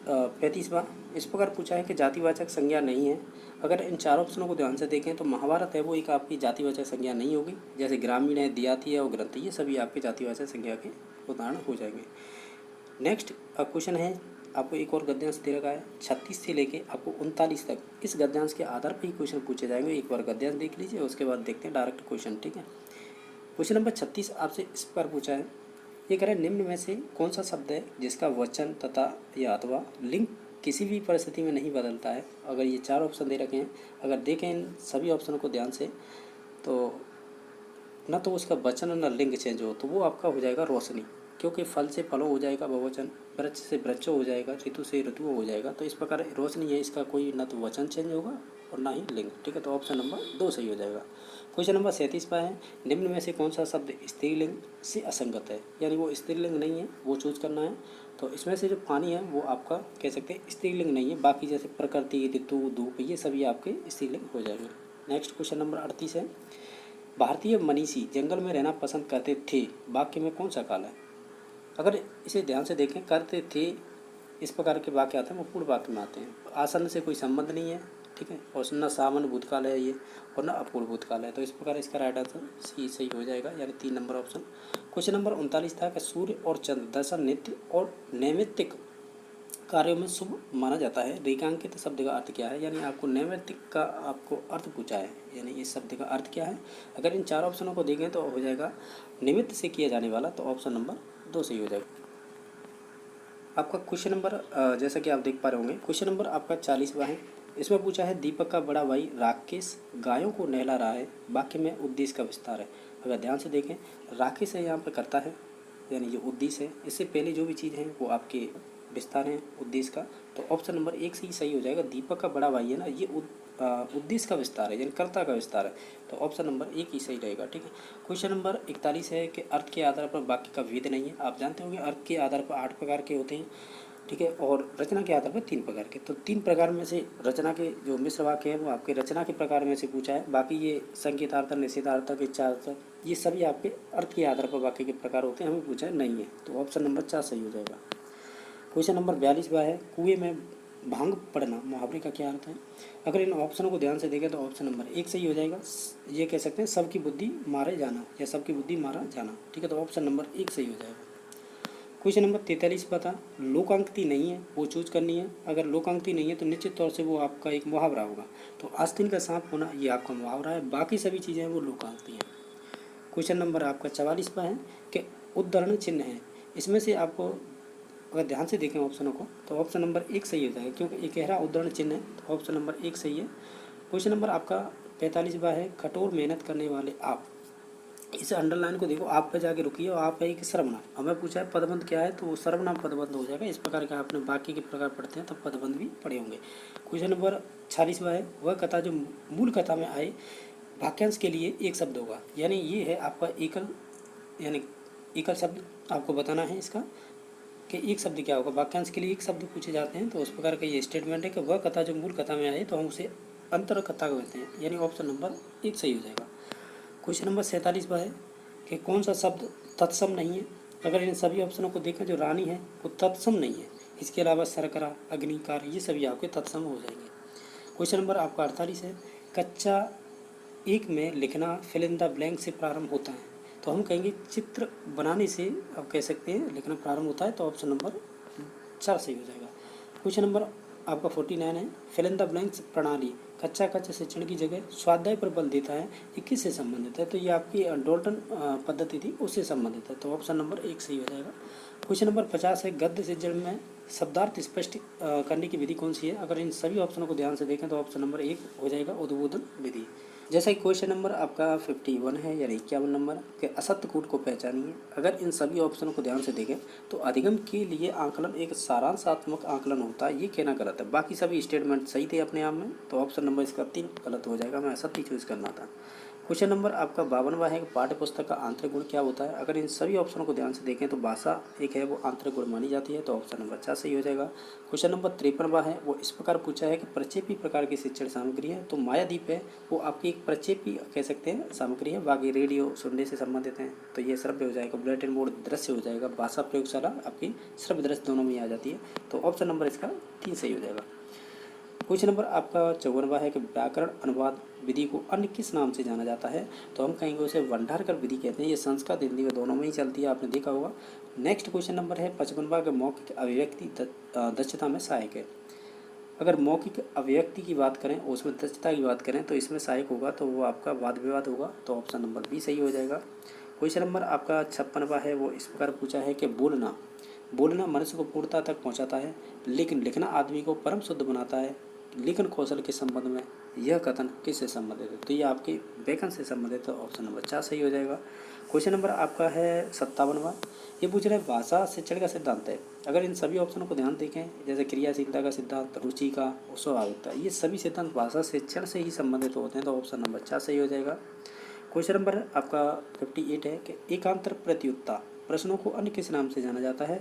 35वां, इस प्रकार पूछा है कि जातिवाचक संज्ञा नहीं है। अगर इन 4 ऑप्शनों को ध्यान से देखें तो महाभारत है वो एक आपकी जातिवाचक संज्ञा नहीं होगी, जैसे ग्रामीण है, देहाती है और ग्रंथ, ये सभी आपके जातिवाचक संज्ञा के उदाहरण हो जाएंगे। नेक्स्ट क्वेश्चन है, आपको एक और गद्यांश दे रखा है 36 से लेके आपको 39 तक, इस गद्यांश के आधार पर ही क्वेश्चन पूछे जाएंगे। एक बार गद्यांश देख लीजिए, उसके बाद देखते हैं डायरेक्ट क्वेश्चन, ठीक है। क्वेश्चन नंबर 36 आपसे इस पर पूछा है, ये कह रहे हैं निम्न में से कौन सा शब्द है जिसका वचन तथा या अथवा लिंग किसी भी परिस्थिति में नहीं बदलता है। अगर ये 4 ऑप्शन दे रखे हैं, अगर देखें इन सभी ऑप्शनों को ध्यान से तो न तो उसका वचन न लिंग चेंज हो, तो वो आपका हो जाएगा रोशनी। क्योंकि फल से फलो हो जाएगा बहुवचन, वृक्ष से वृक्षो हो जाएगा, ऋतु से ऋतु हो जाएगा। तो इस प्रकार रोशनी है, इसका कोई न तो वचन चेंज होगा और ना ही लिंग। ठीक है, तो ऑप्शन नंबर 2 सही हो जाएगा। क्वेश्चन नंबर 37 पर है, निम्न में से कौन सा शब्द स्त्रीलिंग से असंगत है, यानी वो स्त्रीलिंग नहीं है, वो चूज करना है। तो इसमें से जो पानी है वो आपका कह सकते हैं स्त्रीलिंग नहीं है, बाकी जैसे प्रकृति, ऋतु, धूप, ये सभी आपके स्त्रीलिंग हो जाएंगे। नेक्स्ट क्वेश्चन नंबर 38 है, भारतीय मनीषी जंगल में रहना पसंद करते थे, वाक्य में कौन सा काल है। अगर इसे ध्यान से देखें, करते थे इस प्रकार के वाक्य आते हैं वो पूर्ण वाक्य में आते हैं, आसन से कोई संबंध नहीं है। ठीक है, और न सामान्य भूतकाल है ये और न अपूर्ण भूतकाल है। तो इस प्रकार इसका राइट आंसर सी सही हो जाएगा, यानी 3 नंबर ऑप्शन। क्वेश्चन नंबर 39 था कि सूर्य और चंद्र दर्शन नित्य और नैमित्तिक कार्यों में शुभ माना जाता है, रेखांकित शब्द का अर्थ क्या है। यानी आपको नैमित्तिक का आपको अर्थ पूछा है, यानी इस शब्द का अर्थ क्या है। अगर इन 4 ऑप्शनों को देखें तो हो जाएगा निमित्त से किया जाने वाला, तो ऑप्शन नंबर 2 सही हो जाएगा। आपका क्वेश्चन नंबर जैसा कि आप देख पा रहे होंगे, क्वेश्चन नंबर आपका 40वां है। इसमें पूछा है, दीपक का बड़ा भाई राकेश गायों को नहला रहा है, वाक्य में उद्देश्य का विस्तार है। अगर ध्यान से देखें, राकेश है यहाँ पर करता है, यानी ये उद्देश्य है। इससे पहले जो भी चीज़ है वो आपके विस्तार है उद्देश्य का। तो ऑप्शन नंबर 1 से ही सही हो जाएगा। दीपक का बड़ा भाई है ना, ये उद्देश्य का विस्तार है, यानी कर्ता का विस्तार है। तो ऑप्शन नंबर 1 ही सही रहेगा। ठीक है, क्वेश्चन नंबर 41 है कि अर्थ के आधार पर वाक्य का भेद नहीं है। आप जानते होंगे अर्थ के आधार पर 8 प्रकार के होते हैं। ठीक है, और रचना के आधार पर 3 प्रकार के। तो 3 प्रकार में से रचना के जो मिश्र वाक्य है वो आपके रचना के प्रकार में से पूछा है। बाकी ये संकेतार्थक, निषेधार्थक, इच्छार्थक, ये सभी आपके अर्थ के आधार पर वाक्य के प्रकार होते हैं, हमें पूछा है नहीं है। तो ऑप्शन नंबर 4 सही हो जाएगा। क्वेश्चन नंबर 42 है, कुएं में भांग पड़ना मुहावरे का क्या अर्थ है। अगर इन ऑप्शनों को ध्यान से देखें तो ऑप्शन नंबर 1 सही हो जाएगा। ये कह सकते हैं सबकी बुद्धि मारे जाना या सबकी बुद्धि मारा जाना। ठीक है, तो ऑप्शन नंबर 1 सही हो जाएगा। क्वेश्चन नंबर 43 पता लोकांकित नहीं है, वो चूज करनी है। अगर लोकांकित नहीं है तो निश्चित तौर से वो आपका एक मुहावरा होगा। तो आस्तीन का सांप होना ये आपका मुहावरा है, बाकी सभी चीज़ें वो लोकांकित हैं। क्वेश्चन नंबर आपका 44 पर है कि उद्धरण चिन्ह है। इसमें से आपको अगर ध्यान से देखें ऑप्शनों को तो ऑप्शन नंबर 1 सही हो जाएगा, क्योंकि एक गहरा उद्धरण चिन्ह है। तो ऑप्शन नंबर 1 सही है। क्वेश्चन नंबर आपका 45 है, कठोर मेहनत करने वाले आप। इस अंडरलाइन को देखो, आप पे जाके रुकिए और आप है एक सर्वनाम। हमें पूछा है पदबंध क्या है, तो वो सर्वनाम पदबंध हो जाएगा। इस प्रकार का आपने बाकी के प्रकार पढ़ते हैं तब पदबंध भी पढ़े होंगे। क्वेश्चन नंबर 46 है, वह कथा जो मूल कथा में आए वाक्यांश के लिए एक शब्द होगा। यानी ये है आपका एकल, यानी एकल शब्द आपको बताना है इसका कि एक शब्द क्या होगा। वाक्यांश के लिए एक शब्द पूछे जाते हैं, तो उस प्रकार का ये स्टेटमेंट है कि वह कथा जो मूल कथा में आए तो हम उसे अंतर कथा कहते हैं, यानी ऑप्शन नंबर 1 सही हो जाएगा। क्वेश्चन नंबर 47 है कि कौन सा शब्द तत्सम नहीं है। अगर इन सभी ऑप्शनों को देखें, जो रानी है वो तत्सम नहीं है। इसके अलावा शर्करा, अग्निकार, ये सभी आपके तत्सम हो जाएंगे। क्वेश्चन नंबर आपका 48 है, कक्षा 1 में लिखना फिल इन द ब्लैंक से प्रारंभ होता है। तो हम कहेंगे चित्र बनाने से आप कह सकते हैं लिखना प्रारंभ होता है। तो ऑप्शन नंबर 4 सही हो जाएगा। क्वेश्चन नंबर आपका 49 है, फिल इन द ब्लैंक्स प्रणाली कच्चा कच्चा शिक्षण की जगह स्वाध्याय पर बल देता है, ये किससे संबंधित है। तो ये आपकी डोल्टन पद्धति थी, उससे संबंधित है। तो ऑप्शन नंबर 1 सही हो जाएगा। क्वेश्चन नंबर 50 है, गद्य से जड़ में शब्दार्थ स्पष्ट करने की विधि कौन सी है। अगर इन सभी ऑप्शनों को ध्यान से देखें तो ऑप्शन नंबर 1 हो जाएगा, उद्बोधन विधि। जैसा कि क्वेश्चन नंबर आपका 51 है या 51 नंबर के असत्य कूट को पहचानिए। अगर इन सभी ऑप्शनों को ध्यान से देखें तो अधिगम के लिए आंकलन एक सारांशात्मक आंकलन होता है, ये कहना गलत है। बाकी सभी स्टेटमेंट सही थे अपने आप में, तो ऑप्शन नंबर इसका 3 गलत हो जाएगा, मैं असत्य चूज करना था। क्वेश्चन नंबर आपका 52वां है कि पाठ्य पुस्तक का आंतरिक गुण क्या होता है। अगर इन सभी ऑप्शनों को ध्यान से देखें तो भाषा एक है वो आंतरिक गुण मानी जाती है, तो ऑप्शन नंबर 4 सही हो जाएगा। क्वेश्चन नंबर 53वां है, वो इस प्रकार पूछा है कि प्रक्षेपी प्रकार की शिक्षण सामग्री है। तो मायादीप है वो आपकी एक प्रक्षेपी कह सकते हैं सामग्री है। बाकी रेडियो सुनने से संबंधित हैं, तो ये श्रव्य हो जाएगा। बुलेटिन बोर्ड दृश्य हो जाएगा। भाषा प्रयोगशाला आपकी श्रव्य दृश्य दोनों में आ जाती है, तो ऑप्शन नंबर इसका 3 सही हो जाएगा। क्वेश्चन नंबर आपका 54वां है कि व्याकरण अनुवाद विधि को अन्य किस नाम से जाना जाता है। तो हम कहेंगे उसे भंडारकर विधि कहते हैं। ये संस्कृत हिंदी में दोनों में ही चलती है, आपने देखा होगा। नेक्स्ट क्वेश्चन नंबर है 55वां के मौखिक अभिव्यक्ति दक्षता में सहायक है। अगर मौखिक अभिव्यक्ति की बात करें और उसमें दक्षता की बात करें तो इसमें सहायक होगा, तो वो आपका वाद विवाद होगा। तो ऑप्शन नंबर बी सही हो जाएगा। क्वेश्चन नंबर आपका 56वां है, वो इस प्रकार पूछा है कि बोलना मनुष्य को पूर्णता तक पहुँचाता है, लेकिन लिखना आदमी को परम शुद्ध बनाता है। लेखन कौशल के संबंध में यह कथन किससे संबंधित है? तो ये आपके व्याकरण से संबंधित है। ऑप्शन नंबर 4 सही हो जाएगा। क्वेश्चन नंबर आपका है 57वां। ये पूछ रहा है भाषा शिक्षण का सिद्धांत है। अगर इन सभी ऑप्शनों को ध्यान देखें, जैसे क्रियाशीलता का सिद्धांत, रुचि का और स्वाभाविकता, ये सभी सिद्धांत भाषा शिक्षण से ही संबंधित होते हैं। तो ऑप्शन नंबर 4 सही हो जाएगा। क्वेश्चन नंबर आपका 58 है कि एकांतर प्रत्युत्ता प्रश्नों को अन्य किस नाम से जाना जाता है?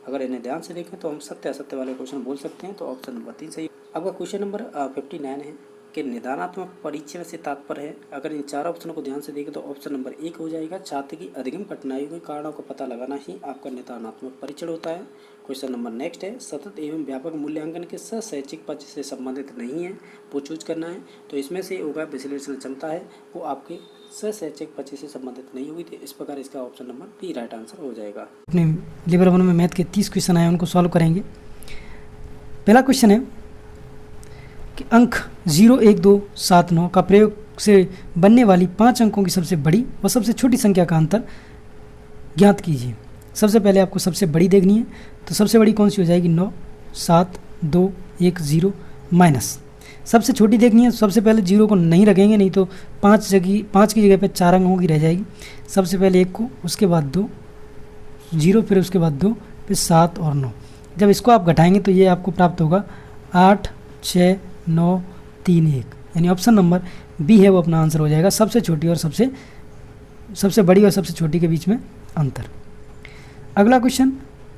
अगर इन्हें ध्यान से देखें तो हम सत्य असत्य वाले क्वेश्चन बोल सकते हैं। तो ऑप्शन नंबर 3 सही। आपका क्वेश्चन नंबर 59 है कि निदानात्मक परीक्षण से तात्पर्य है। अगर इन 4 ऑप्शनों को ध्यान से देखें तो ऑप्शन नंबर 1 हो जाएगा। छात्र की अधिगम कठिनाइयों के कारणों का पता लगाना ही आपका निदानात्मक परीक्षण होता है। क्वेश्चन नंबर नेक्स्ट है, सतत एवं व्यापक मूल्यांकन के शैक्षिक पक्ष से संबंधित नहीं है, वो चूज करना है। तो इसमें से होगा विश्लेषण क्षमता है, वो आपके शैक्षिक पक्ष से संबंधित नहीं होगी। तो इस प्रकार इसका option number B right answer हो जाएगा। अपने लेवल 1 में मैथ के 30 क्वेश्चन आए, उनको सॉल्व करेंगे। पहला क्वेश्चन है कि अंक 0, 1, 2, 7, 9 का प्रयोग से बनने वाली 5 अंकों की सबसे बड़ी व सबसे छोटी संख्या का अंतर ज्ञात कीजिए। सबसे पहले आपको सबसे बड़ी देखनी है, तो सबसे बड़ी कौन सी हो जाएगी? 9, 7, 2, 1, 0 माइनस। सबसे छोटी देखनी है, सबसे पहले 0 को नहीं रखेंगे, नहीं तो 5 की जगह पे 4 अंकों की रह जाएगी। सबसे पहले 1 को, उसके बाद 2, 0, फिर उसके बाद 2, फिर 7 और 9। जब इसको आप घटाएंगे तो ये आपको प्राप्त होगा 8, 6, 9, 3, 1, यानी ऑप्शन नंबर बी है वो अपना आंसर हो जाएगा। सबसे छोटी और सबसे बड़ी और सबसे छोटी के बीच में अंतर। अगला क्वेश्चन,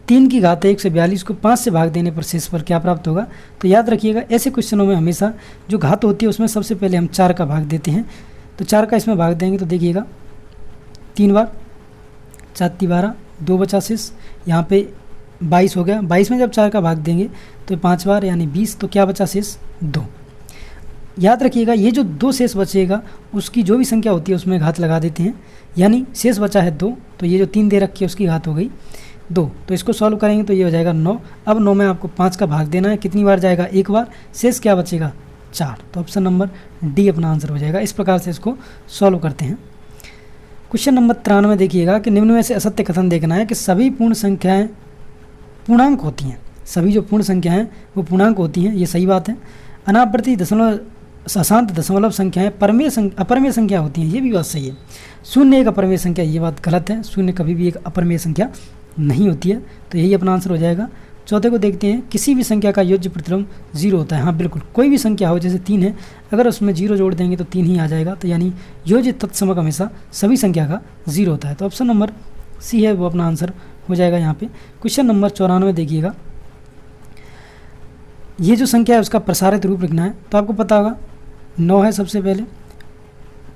3 की घात 1 से 42 को 5 से भाग देने पर शेष पर क्या प्राप्त होगा? तो याद रखिएगा, ऐसे क्वेश्चनों में हमेशा जो घात होती है उसमें सबसे पहले हम 4 का भाग देते हैं। तो 4 का इसमें भाग देंगे तो देखिएगा 3 बार, 4 × 12, 2 बचा शेष, यहाँ पे 22 हो गया। 22 में जब 4 का भाग देंगे तो 5 बार यानी 20, तो क्या बचा शेष? 2। याद रखिएगा, ये जो 2 शेष बचेगा उसकी जो भी संख्या होती है उसमें घात लगा देते हैं, यानी शेष बचा है 2, तो ये जो 3 दे रखी है उसकी घात हो गई 2। तो इसको सॉल्व करेंगे तो ये हो जाएगा 9। अब 9 में आपको 5 का भाग देना है, कितनी बार जाएगा? 1 बार। शेष क्या बचेगा? 4। तो ऑप्शन नंबर डी अपना आंसर हो जाएगा। इस प्रकार से इसको सॉल्व करते हैं। क्वेश्चन नंबर 93 देखिएगा कि निम्न में से असत्य कथन देखना है कि सभी पूर्ण संख्याएँ पूर्णांक होती हैं। सभी जो पूर्ण संख्या हैं वो पूर्णांक होती हैं, ये सही बात है। अनावर्ती दशमलव अशांत दशमलव संख्याएँ अपरमेय संख्या होती हैं, ये भी बात सही है। 0 एक अपरमेय संख्या, ये बात गलत है। 0 कभी भी एक अपरमेय संख्या नहीं होती है, तो यही अपना आंसर हो जाएगा। चौथे को देखते हैं, किसी भी संख्या का योज्य प्रतिलोम 0 होता है। हाँ बिल्कुल, कोई भी संख्या हो, जैसे 3 है, अगर उसमें 0 जोड़ देंगे तो 3 ही आ जाएगा। तो यानी योज्य तत्समक हमेशा सभी संख्या का 0 होता है। तो ऑप्शन नंबर सी है वो अपना आंसर हो जाएगा यहाँ पे। क्वेश्चन नंबर 94 देखिएगा, ये जो संख्या है उसका प्रसारित रूप लिखना है। तो आपको पता होगा 9 है, सबसे पहले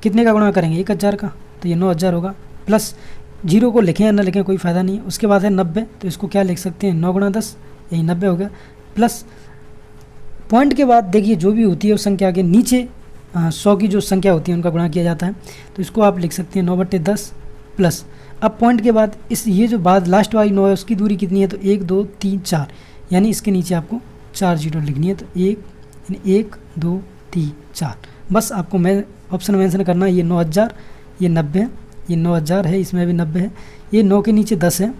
कितने का गुणा करेंगे? 1000 का, तो ये 9000 होगा। प्लस 0 को लिखें या ना लिखें कोई फ़ायदा नहीं है। उसके बाद है 90, तो इसको क्या लिख सकते हैं? 9 × 10, यही 90 हो गया। प्लस पॉइंट के बाद देखिए जो भी होती है उस संख्या के नीचे 100 की जो संख्या होती है उनका गुणा किया जाता है, तो इसको आप लिख सकते हैं 9/10 प्लस। अब पॉइंट के बाद ये जो बाद लास्ट वाली 9 है उसकी दूरी कितनी है? तो 1, 2, 3, 4, यानी इसके नीचे आपको 4 0 लिखनी है। तो 1, 2, 3, 4, बस आपको मैं ऑप्शन मेंशन करना है। ये 9000, ये 90 है, ये 9000 है, इसमें भी 90 है। ये 9 के नीचे 10 है,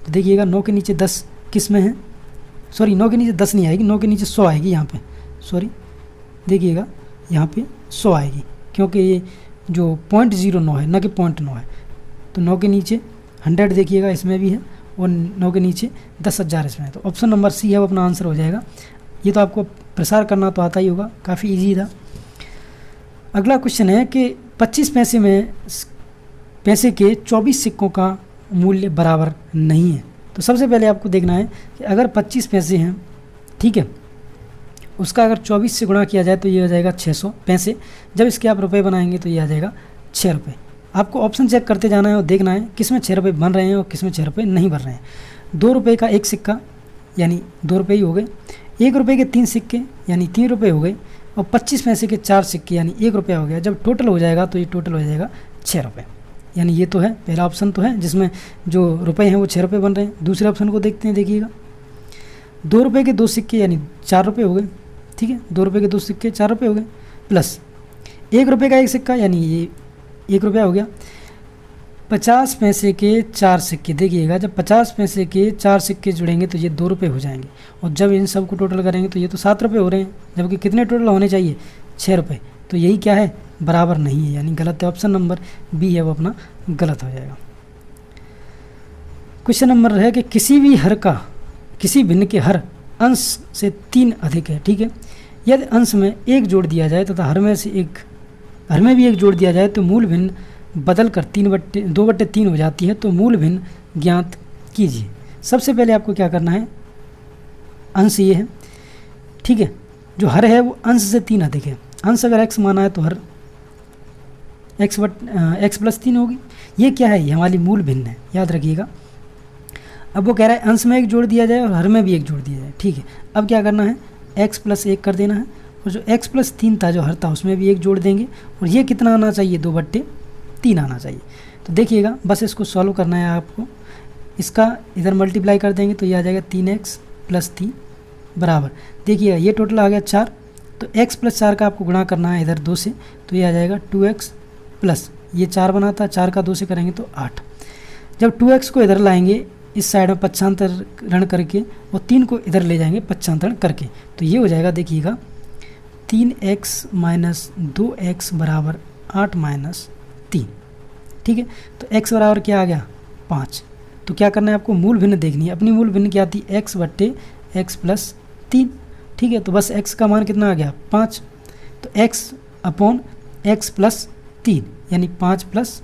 तो देखिएगा 9 के नीचे 10 किस में है? सॉरी 9 के नीचे 10 नहीं आएगी, 9 के नीचे 100 आएगी यहाँ पे। सॉरी देखिएगा यहाँ पे 100 आएगी, क्योंकि ये जो 0.09 है ना कि 0.9 है। तो 9 के नीचे 100 देखिएगा इसमें भी है, और 9 के नीचे 10,000 इसमें है। तो ऑप्शन नंबर सी है वो अपना आंसर हो जाएगा। ये तो आपको प्रसार करना तो आता ही होगा, काफ़ी इजी था। अगला क्वेश्चन है कि 25 पैसे के 24 सिक्कों का मूल्य बराबर नहीं है। तो सबसे पहले आपको देखना है कि अगर 25 पैसे हैं, ठीक है, उसका अगर 24 से गुणा किया जाए तो ये आ जाएगा 600 पैसे। जब इसके आप रुपए बनाएंगे तो ये आ जाएगा 6 रुपये। आपको ऑप्शन चेक करते जाना है और देखना है किस में 6 रुपये बन रहे हैं और किस में 6 रुपये नहीं बन रहे हैं। 2 रुपये का एक सिक्का यानी 2 रुपये ही हो गए। 1 रुपये के 3 सिक्के यानी 3 रुपये हो गए, और 25 पैसे के 4 सिक्के यानी 1 रुपया हो गया। जब टोटल हो जाएगा तो ये टोटल हो जाएगा 6 रुपये। यानी ये तो है पहला ऑप्शन तो है जिसमें जो रुपए हैं वो 6 रुपये बन रहे हैं। दूसरे ऑप्शन को देखते हैं, देखिएगा 2 रुपये के 2 सिक्के यानी 4 रुपये हो गए, ठीक है, 2 रुपये के 2 सिक्के 4 रुपये हो गए, प्लस 1 रुपये का एक सिक्का यानी ये 1 रुपया हो गया। 50 पैसे के 4 सिक्के, देखिएगा जब 50 पैसे के 4 सिक्के जुड़ेंगे तो ये 2 रुपये हो जाएंगे, और जब इन सब को टोटल करेंगे तो ये तो 7 रुपये हो रहे हैं, जबकि कितने टोटल होने चाहिए 6 रुपये। तो यही क्या है, बराबर नहीं है, यानी गलत है। ऑप्शन नंबर बी है वो अपना गलत हो जाएगा। क्वेश्चन नंबर है कि किसी भिन्न के हर अंश से 3 अधिक है, ठीक है। यदि अंश में 1 जोड़ दिया जाए तथा हर में भी 1 जोड़ दिया जाए तो मूल भिन्न बदल कर 2/3 हो जाती है, तो मूल भिन्न ज्ञात कीजिए। सबसे पहले आपको क्या करना है, अंश ये है, ठीक है, जो हर है वो अंश से 3 अधिक है। अंश अगर x माना है तो हर x + 3 होगी। ये क्या है, ये हमारी मूल भिन्न है, याद रखिएगा। अब वो कह रहा है अंश में 1 जोड़ दिया जाए और हर में भी 1 जोड़ दिया जाए, ठीक है। अब क्या करना है, x + 1 कर देना है, और जो x + 3 था जो हर था उसमें भी 1 जोड़ देंगे, और ये कितना आना चाहिए, 2/3 आना चाहिए। तो देखिएगा बस इसको सॉल्व करना है आपको। इसका इधर मल्टीप्लाई कर देंगे तो ये आ जाएगा 3x + 3 बराबर, देखिएगा ये टोटल आ गया 4, तो x + 4 का आपको गुणा करना है इधर 2 से, तो ये आ जाएगा 2x प्लस ये 4 बना था, 4 का 2 से करेंगे तो 8। जब 2x को इधर लाएंगे इस साइड में पक्षांतरण करके, और 3 को इधर ले जाएंगे पक्षांतरण करके, तो ये हो जाएगा, देखिएगा 3x - 2x बराबर 8 - 3, ठीक है। तो x बराबर क्या आ गया, 5। तो क्या करना है आपको, मूल भिन्न देखनी है। अपनी मूल भिन्न क्या थी, x/x + 3, ठीक है। तो बस x का मान कितना आ गया, 5। तो x/x + 3 यानी 5 +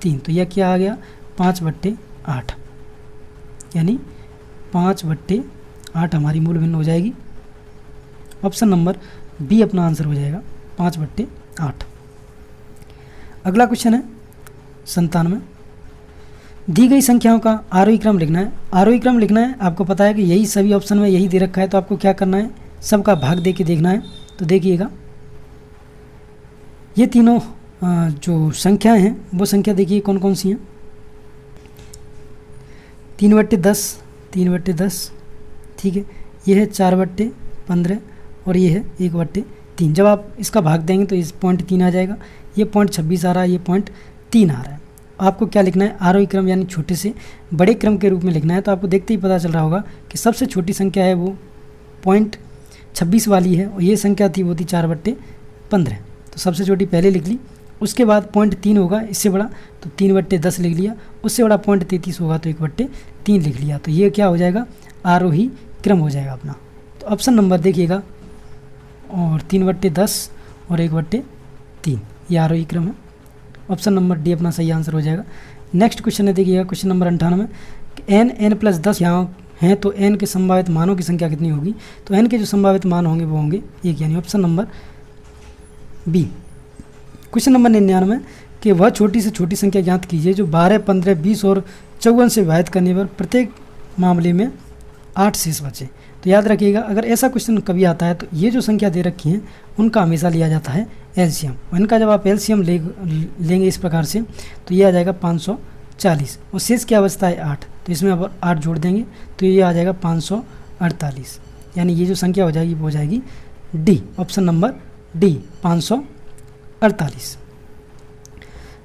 3, तो यह क्या आ गया, 5/8, यानी 5/8 हमारी मूल भिन्न हो जाएगी। ऑप्शन नंबर बी अपना आंसर हो जाएगा, 5/8। अगला क्वेश्चन है 97। दी गई संख्याओं का आरोही क्रम लिखना है। आरोही क्रम लिखना है, आपको पता है कि यही सभी ऑप्शन में यही दे रखा है, तो आपको क्या करना है, सबका भाग दे के देखना है। तो देखिएगा ये तीनों जो संख्याएं हैं वो संख्या देखिए कौन कौन सी हैं। 3/10, 3/10, ठीक है। ये है 4/15 और ये है 1/3। जब आप इसका भाग देंगे तो इस 0.3 आ जाएगा, ये 0.26 आ रहा है, ये 0.3 आ रहा है। आपको क्या लिखना है, आरोही क्रम यानी छोटे से बड़े क्रम के रूप में लिखना है। तो आपको देखते ही पता चल रहा होगा कि सबसे छोटी संख्या है वो 0.26 वाली है, और ये संख्या थी वो थी 4/15। तो सबसे छोटी पहले लिख ली, उसके बाद 0.3 होगा इससे बड़ा तो 3/10 लिख लिया, उससे बड़ा 0.33 होगा तो 1/3 लिख लिया। तो ये क्या हो जाएगा, आरोही क्रम हो जाएगा अपना। तो ऑप्शन नंबर देखिएगा, और 3/10 और 1/3 ये आरोही क्रम है। ऑप्शन नंबर डी अपना सही आंसर हो जाएगा। नेक्स्ट क्वेश्चन है, देखिएगा क्वेश्चन नंबर 98। n + 10 यहाँ हैं तो n के संभावित मानों की संख्या कितनी होगी। तो n के जो संभावित मान होंगे वो होंगे 1, यानी option number B. Question number 99 कि वह छोटी से छोटी संख्या ज्ञात कीजिए जो 12, 15, 20 और 54 से विभाजित करने पर प्रत्येक मामले में 8 शेष बचे। तो याद रखिएगा, अगर ऐसा क्वेश्चन कभी आता है तो ये जो संख्या दे रखी हैं उनका हमेशा लिया जाता है एलसीएम। इनका जब आप एलसीएम लेंगे इस प्रकार से तो ये आ जाएगा 540, और शेष क्या बचता है 8, तो इसमें अब 8 जोड़ देंगे तो ये आ जाएगा 548, यानी ये जो संख्या हो जाएगी वो हो जाएगी D, option number D 548।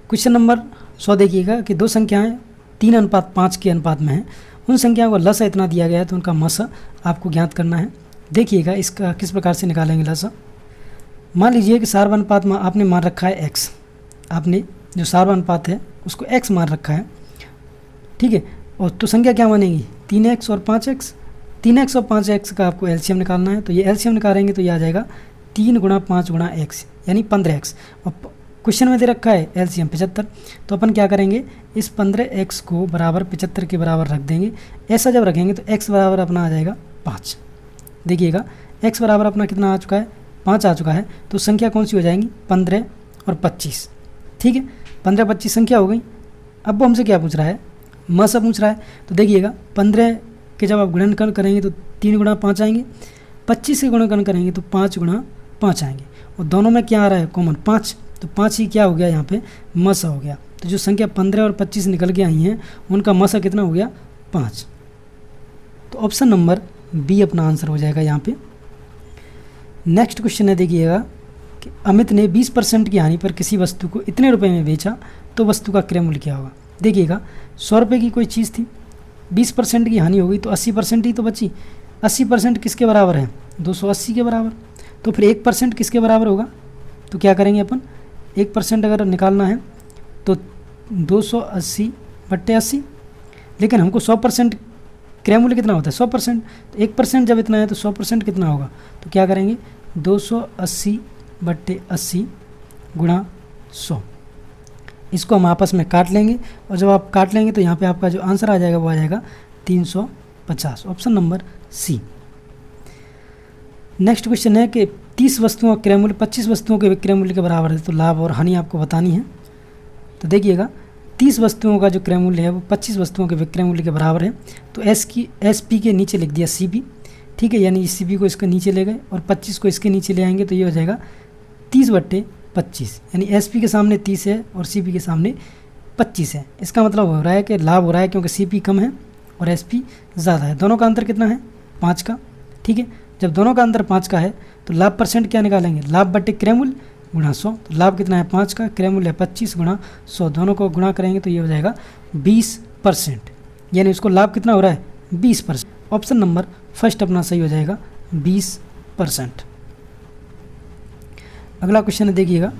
Question number 100 देखिएगा कि दो संख्याएं 3:5 के अनुपात में हैं, उन संख्याओं का लसा इतना दिया गया है तो उनका मसा आपको ज्ञात करना है। देखिएगा इसका किस प्रकार से निकालेंगे लसा। मान लीजिए कि सार्वधातुक अनुपात में आपने मान रखा है x, आपने जो सार्वधातुक अनुपात है उसको x मान रखा है, ठीक है। और तो संख्या क्या बनेगी 3x और 5x, 3x और 5x का आपको एलसीएम निकालना है। तो ये एलसीएम निकालेंगे तो ये आ जाएगा 3 × 5 × x यानी 15x, और क्वेश्चन में दे रखा है एलसीएम 75। तो अपन क्या करेंगे, इस 15x को बराबर 75 के बराबर रख देंगे। ऐसा जब रखेंगे तो x बराबर अपना आ जाएगा 5। देखिएगा x बराबर अपना कितना आ चुका है, 5 आ चुका है। तो संख्या कौन सी हो जाएंगी 15 और 25, ठीक है। 15, 25 संख्या हो गई। अब वो हमसे क्या पूछ रहा है, मसा पूछ रहा है। तो देखिएगा 15 के जब आप गुणनखंड करेंगे तो 3 × 5 आएंगे, 25 के गुणनखंड करेंगे तो 5 × 5 आएंगे, और दोनों में क्या आ रहा है कॉमन 5, तो 5 ही क्या हो गया यहाँ पे मसा हो गया। तो जो संख्या 15 और 25 निकल के आई हैं उनका मसा कितना हो गया 5। तो ऑप्शन नंबर बी अपना आंसर हो जाएगा यहाँ पे। नेक्स्ट क्वेश्चन है, देखिएगा कि अमित ने 20% की हानि पर किसी वस्तु को इतने रुपए में बेचा तो वस्तु का क्रय मूल्य क्या होगा। देखिएगा 100 रुपये की कोई चीज़ थी, 20% की हानि हो गई तो 80% ही तो बची। 80% किसके बराबर है? 280 के बराबर। तो फिर 1% किसके बराबर होगा? तो क्या करेंगे अपन, 1% अगर निकालना है तो 280/80, लेकिन हमको 100% क्रय मूल्य कितना होता है? 100%। तो 1% जब इतना है तो 100% कितना होगा? तो क्या करेंगे, 280/80 गुणा 100। इसको हम आपस में काट लेंगे और जब आप काट लेंगे तो यहाँ पे आपका जो आंसर आ जाएगा वो आ जाएगा 350, option number C. Next question है कि 30 वस्तुओं का क्रय मूल्य 25 वस्तुओं के विक्रय मूल्य के बराबर है, तो लाभ और हानि आपको बतानी है। तो देखिएगा 30 वस्तुओं का जो क्रय मूल्य है वो 25 वस्तुओं के विक्रय मूल्य के बराबर है। तो एस पी के नीचे लिख दिया सी पी, ठीक है, यानी सी पी को इसके नीचे ले गए और 25 को इसके नीचे ले आएंगे तो ये हो जाएगा 30/25, यानी एस पी के सामने 30 है और सी पी के सामने 25 है। इसका मतलब हो रहा है कि लाभ हो रहा है क्योंकि सी पी कम है और एस पी ज़्यादा है। दोनों का अंतर कितना है? 5 का, ठीक है। जब दोनों का अंतर 5 का है तो लाभ परसेंट क्या निकालेंगे? लाभ बटे क्रय मूल्य गुणा 100। तो लाभ कितना है? 5 का, क्रय मूल्य 25 गुणा 100, दोनों को गुणा करेंगे तो ये हो जाएगा 20%, यानी उसको लाभ कितना हो रहा है? 20%। ऑप्शन नंबर फर्स्ट अपना सही हो जाएगा, 20%। अगला क्वेश्चन है, देखिएगा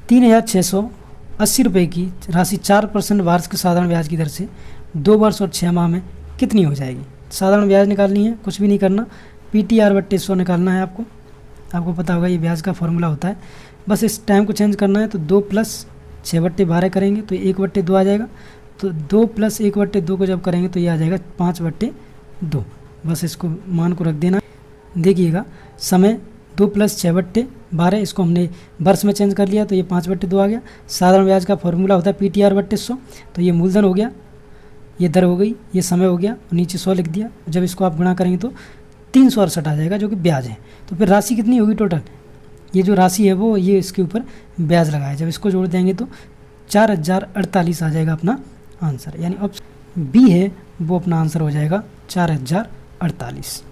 3680 रुपये की राशि 4% वार्षिक साधारण ब्याज की दर से 2 वर्ष और 6 माह में कितनी हो जाएगी? साधारण ब्याज निकालनी है, कुछ भी नहीं करना, PTR/100 निकालना है आपको। आपको पता होगा ये ब्याज का फॉर्मूला होता है, बस इस टाइम को चेंज करना है। तो 2 + 6/12 करेंगे तो 1/2 आ जाएगा। तो 2 + 1/2 को जब करेंगे तो ये आ जाएगा 5/2, बस इसको मान को रख देना। देखिएगा समय 2 + 6/12, इसको हमने वर्ष में चेंज कर लिया तो ये 5/2 आ गया। साधारण ब्याज का फॉर्मूला होता है PTR/100, तो ये मूलधन हो गया, ये दर हो गई, ये समय हो गया और नीचे 100 लिख दिया। जब इसको आप गुणा करेंगे तो 368 आ जाएगा, जो कि ब्याज है। तो फिर राशि कितनी होगी टोटल? ये जो राशि है वो ये इसके ऊपर ब्याज लगा है, जब इसको जोड़ देंगे तो 4048 आ जाएगा अपना आंसर, यानी ऑप्शन बी है वो अपना आंसर हो जाएगा 4048।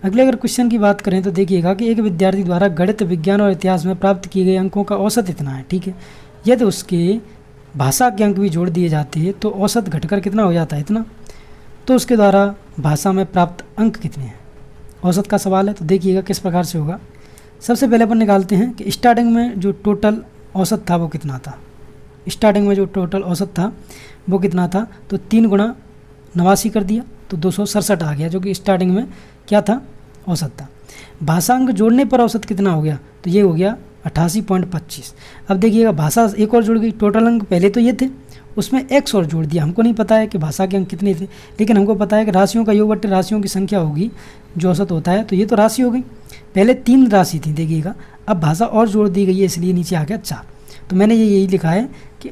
अगले अगर क्वेश्चन की बात करें तो देखिएगा कि एक विद्यार्थी द्वारा गणित, विज्ञान और इतिहास में प्राप्त किए गए अंकों का औसत इतना है, ठीक है। यदि उसके भाषा के अंक भी जोड़ दिए जाते हैं तो औसत घटकर कितना हो जाता है? इतना। तो उसके द्वारा भाषा में प्राप्त अंक कितने हैं? औसत का सवाल है, तो देखिएगा किस प्रकार से होगा। सबसे पहले अपन निकालते हैं कि स्टार्टिंग में जो टोटल औसत था वो कितना था। स्टार्टिंग में जो टोटल औसत था वो कितना था? तो 3 गुणा 89 कर दिया तो 267 आ गया, जो कि स्टार्टिंग में क्या था? औसत था। भाषा अंक जोड़ने पर औसत कितना हो गया? तो ये हो गया 88.25। अब देखिएगा भाषा एक और जुड़ गई, टोटल अंक पहले तो ये थे, उसमें x और जोड़ दिया। हमको नहीं पता है कि भाषा के अंक कितने थे, लेकिन हमको पता है कि राशियों का योग बट्टे राशियों की संख्या होगी जो औसत होता है। तो ये तो राशि हो गई, पहले 3 राशि थी देखिएगा, अब भाषा और जोड़ दी गई है इसलिए नीचे आ गया 4। तो मैंने ये यही लिखा है कि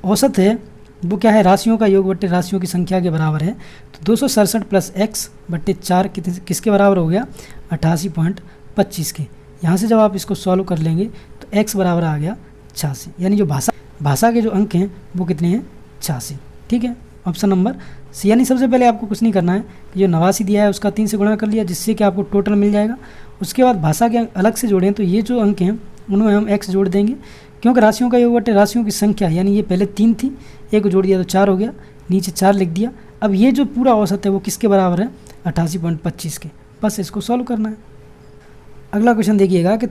औसत है वो क्या है? राशियों का योग बट्टे राशियों की संख्या के बराबर है। तो 267 + x/4 किसके बराबर हो गया? 88.25 के। यहाँ से जब आप इसको सॉल्व कर लेंगे तो x बराबर आ गया 86, यानी जो भाषा के जो अंक हैं वो कितने हैं? 86, ठीक है, ऑप्शन नंबर सी। यानी सबसे पहले आपको कुछ नहीं करना है, जो 89 दिया है उसका 3 से गुणा कर लिया, जिससे कि आपको टोटल मिल जाएगा। उसके बाद भाषा के अंक अलग से जोड़ें तो ये जो अंक हैं उनमें हम x जोड़ देंगे, क्योंकि राशियों का योग बट्टे राशियों की संख्या, यानी ये पहले 3 थी, एक जोड़ दिया तो 4 हो गया, नीचे 4 लिख दिया। अब ये जो पूरा औसत है वो किसके बराबर है? 88.25 के। बस इसको सॉल्व करना है। अगला क्वेश्चन देखिएगा कि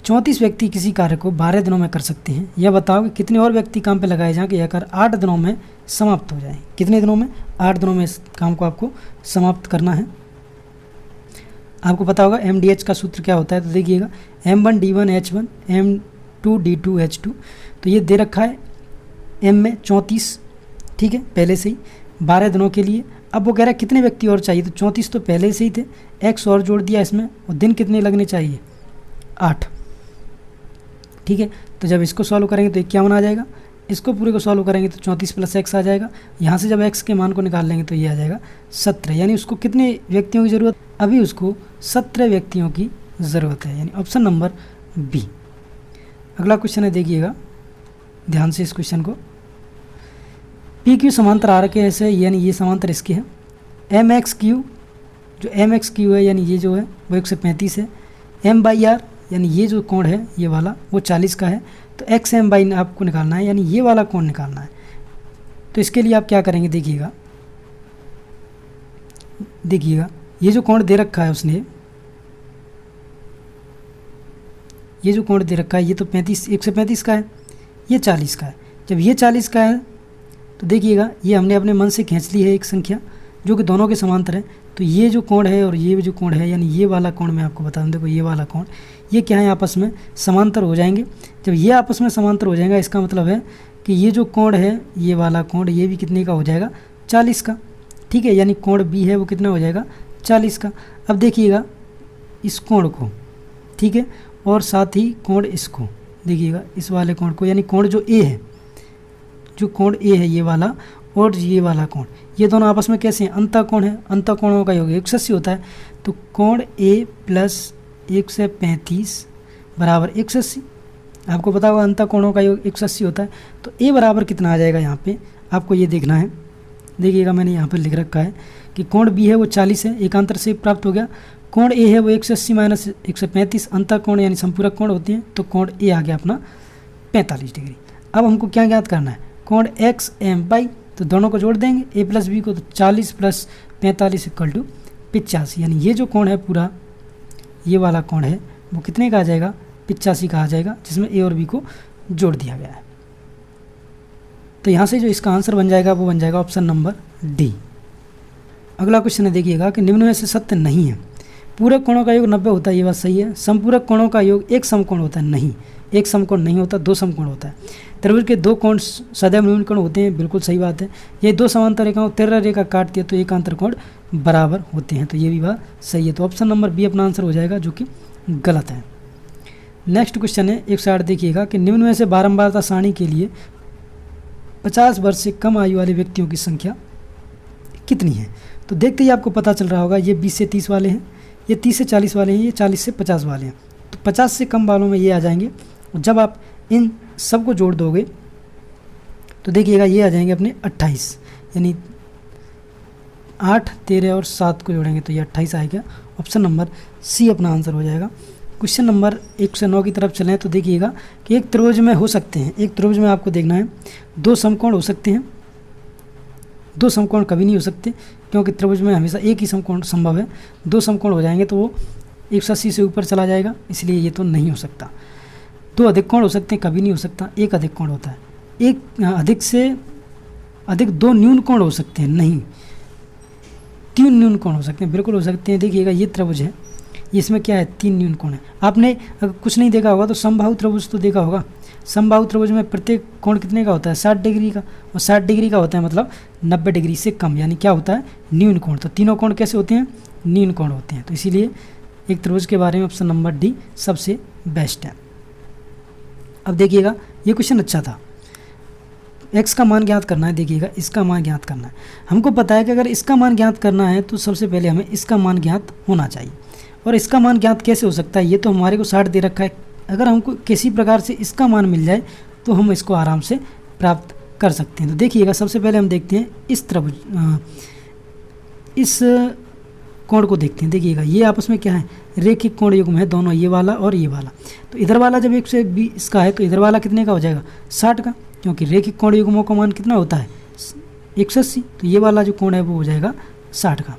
34 व्यक्ति किसी कार्य को 12 दिनों में कर सकते हैं। यह बताओ कि कितने और व्यक्ति काम पे लगाए जाएं कि यह कार्य 8 दिनों में समाप्त हो जाए। कितने दिनों में? 8 दिनों में इस काम को आपको समाप्त करना है। आपको पता होगा MDH का सूत्र क्या होता है, तो देखिएगा M1D1H1 M2D2H2। तो ये दे रखा है M में 34, ठीक है, पहले से ही 12 दिनों के लिए। अब वो कह रहा है कितने व्यक्ति और चाहिए, तो 34 तो पहले से ही थे, x और जोड़ दिया इसमें, और दिन कितने लगने चाहिए? 8, ठीक है। तो जब इसको सॉल्व करेंगे तो 51 आ जाएगा, इसको पूरे को सॉल्व करेंगे तो 34 + x आ जाएगा। यहाँ से जब x के मान को निकाल लेंगे तो ये आ जाएगा 17, यानी उसको कितने व्यक्तियों की ज़रूरत? अभी उसको 17 व्यक्तियों की ज़रूरत है, यानी ऑप्शन नंबर बी। अगला क्वेश्चन है, देखिएगा ध्यान से इस क्वेश्चन को। PQ समांतर आर के ऐसे, यानी ये समांतर इसके है। MXQ, जो MXQ है यानी ये जो है वो 135 है। M/R यानी ये जो कोण है ये वाला वो 40 का है, तो एक्स एम बाई आपको निकालना है, यानी ये वाला कोण निकालना है। तो इसके लिए आप क्या करेंगे, देखिएगा ये जो कोण दे रखा है उसने, ये जो कोण दे रखा है ये तो 135 का है, ये 40 का है। जब ये 40 का है तो देखिएगा ये हमने अपने मन से खींच ली है एक संख्या जो कि दोनों के समांतर है। तो ये जो कोण है और ये जो कोण है, यानी ये वाला कोण मैं आपको बता दूं, देखो ये वाला कोण, ये क्या है, आपस में समांतर हो जाएंगे। जब ये आपस में समांतर हो जाएगा इसका मतलब है कि ये जो कोण है ये वाला कोण ये भी कितने का हो जाएगा, 40 का। ठीक है, यानी कोण बी है वो कितना हो जाएगा, 40 का। अब देखिएगा इस कोण को, ठीक है, और साथ ही कोण इसको, देखिएगा इस वाले कोण को, यानी कोण जो ए है, जो कोण ए है ये वाला और ये वाला कोण, ये दोनों आपस में कैसे हैं, अंतःकोण है। अंतःकोणों का योग 180 होता है। तो कोण ए प्लस 135 बराबर 180। आपको पता होगा अंतःकोणों का योग 180 होता है। तो ए बराबर कितना आ जाएगा, यहाँ पे आपको ये देखना है। देखिएगा मैंने यहाँ पर लिख रखा है कि कोण बी है वो 40 है, एकांतर से प्राप्त हो गया। कोण ए है वो 180 माइनस 135, अंतःकोण यानी संपूरक कोण होती हैं। तो कोण ए आ गया अपना 45 डिग्री। अब हमको क्या ज्ञात करना है, कोण एक्स एम बाई, तो दोनों को जोड़ देंगे ए प्लस बी को, तो 40 प्लस 45 इक्वल टू 85, यानी ये जो कोण है पूरा ये वाला कोण है वो कितने का आ जाएगा, 85 का आ जाएगा, जिसमें ए और बी को जोड़ दिया गया है। तो यहाँ से जो इसका आंसर बन जाएगा वो बन जाएगा ऑप्शन नंबर डी। अगला क्वेश्चन है, देखिएगा कि निम्न में से सत्य नहीं है। पूरक कोणों का योग 90 होता है, ये बात सही है। संपूरक कोणों का योग एक समकोण होता है, नहीं, एक समकोण नहीं होता, दो समकोण होता है। त्रिभुज के दो कोण सदैव न्यून कोण होते हैं, बिल्कुल सही बात है। ये दो समांतर रेखाओं 13 रेखा काटती है तो एकांतर कोण बराबर होते हैं, तो ये भी बात सही है। तो ऑप्शन नंबर बी अपना आंसर हो जाएगा, जो कि गलत है। नेक्स्ट क्वेश्चन है 160, देखिएगा कि निम्न में से बारंबारता सारणी के लिए 50 वर्ष से कम आयु वाले व्यक्तियों की संख्या कितनी है। तो देखते ही आपको पता चल रहा होगा, ये 20 से 30 वाले हैं, ये 30 से 40 वाले हैं, ये 40 से 50 वाले हैं। तो 50 से कम वालों में ये आ जाएंगे। जब आप इन सब को जोड़ दोगे तो देखिएगा ये आ जाएंगे अपने 28, यानी 8, 13 और 7 को जोड़ेंगे तो ये 28 आएगा। ऑप्शन नंबर सी अपना आंसर हो जाएगा। क्वेश्चन नंबर 109 की तरफ चलें तो देखिएगा कि एक त्रिभुज में हो सकते हैं, एक त्रिभुज में आपको देखना है दो समकोण हो सकते हैं। दो समकोण कभी नहीं हो सकते, क्योंकि त्रिभुज में हमेशा एक ही समकोण संभव है। दो समकोण हो जाएंगे तो वो 180 से ऊपर चला जाएगा, इसलिए ये तो नहीं हो सकता। दो अधिक कोण हो सकते हैं, कभी नहीं हो सकता, एक अधिक कोण होता है। एक अधिक से अधिक दो न्यून कोण हो सकते हैं, नहीं, 3 न्यून कोण हो सकते हैं, बिल्कुल हो सकते हैं। देखिएगा ये त्रिभुज है, इसमें क्या है, 3 न्यून कोण है। आपने अगर कुछ नहीं देखा होगा तो समबाहु त्रिभुज तो देखा होगा। समबाहु त्रिभुज में प्रत्येक कोण कितने का होता है, 60 डिग्री का, और 60 डिग्री का होता है मतलब 90 डिग्री से कम, यानी क्या होता है, न्यून कोण। तो तीनों कोण कैसे होते हैं, न्यून कोण होते हैं। तो इसीलिए एक त्रिभुज के बारे में ऑप्शन नंबर डी सबसे बेस्ट है। अब देखिएगा ये क्वेश्चन अच्छा था, x का मान ज्ञात करना है। देखिएगा इसका मान ज्ञात करना है। हमको पता है कि अगर इसका मान ज्ञात करना है तो सबसे पहले हमें इसका मान ज्ञात होना चाहिए। और इसका मान ज्ञात कैसे हो सकता है, ये तो हमारे को 60 दे रखा है। अगर हमको किसी प्रकार से इसका मान मिल जाए तो हम इसको आराम से प्राप्त कर सकते हैं। तो देखिएगा सबसे पहले हम देखते हैं इस त्रिभुज, इस कोण को देखते हैं। देखिएगा ये आपस में क्या है, रेखिक कोण युग्म है दोनों, ये वाला और ये वाला। तो इधर वाला जब 120 का है तो इधर वाला कितने का हो जाएगा, 60 का, क्योंकि रेखिक कोण युग्मों का मान कितना होता है, 180। तो ये वाला जो कोण है वो हो जाएगा 60 का।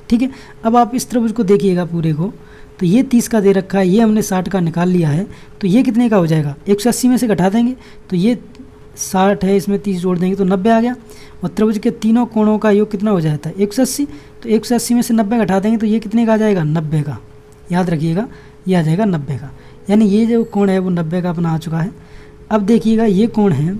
ठीक है, अब आप इस त्रिभुज को देखिएगा पूरे को, तो ये 30 का दे रखा है, ये हमने 60 का निकाल लिया है। तो ये कितने का हो जाएगा, 180 में से घटा देंगे तो ये 60 है, इसमें 30 जोड़ देंगे तो 90 आ गया। और त्रिभुज के तीनों कोणों का योग कितना हो जाता है, 180। तो 180 में से 90 घटा देंगे तो ये कितने का आ जाएगा, 90 का। याद रखिएगा ये आ जाएगा 90 का, यानी ये जो कोण है वो 90 का अपना आ चुका है। अब देखिएगा ये कोण है,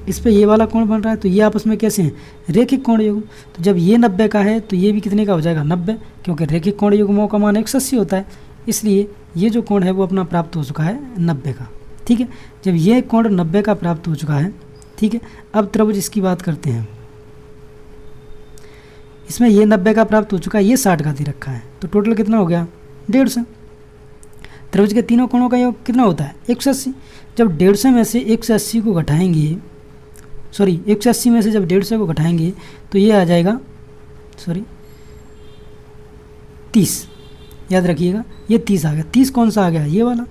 इस पे ये वाला कोण बन रहा है, तो ये आपस में कैसे हैं, रेखिक कोण युग्म। तो जब ये 90 का है तो ये भी कितने का हो जाएगा, 90, क्योंकि रेखिक कोण युग्मों का मान 180 होता है, इसलिए ये जो कोण है वो अपना प्राप्त हो चुका है 90 का। ठीक है, जब ये कोण 90 का प्राप्त हो चुका है, ठीक है, अब त्रिभुज इसकी बात करते हैं। इसमें ये 90 का प्राप्त हो चुका है, ये 60 का दे रखा है, तो टोटल कितना हो गया, 150। त्रिभुज के तीनों कोणों का योग कितना होता है, 180। जब 150 में से 180 को घटाएंगे, सॉरी 180 में से जब 150 को घटाएंगे तो ये आ जाएगा, सॉरी 30, याद रखिएगा ये 30 आ गया। 30 कौन सा आ गया, ये वाला,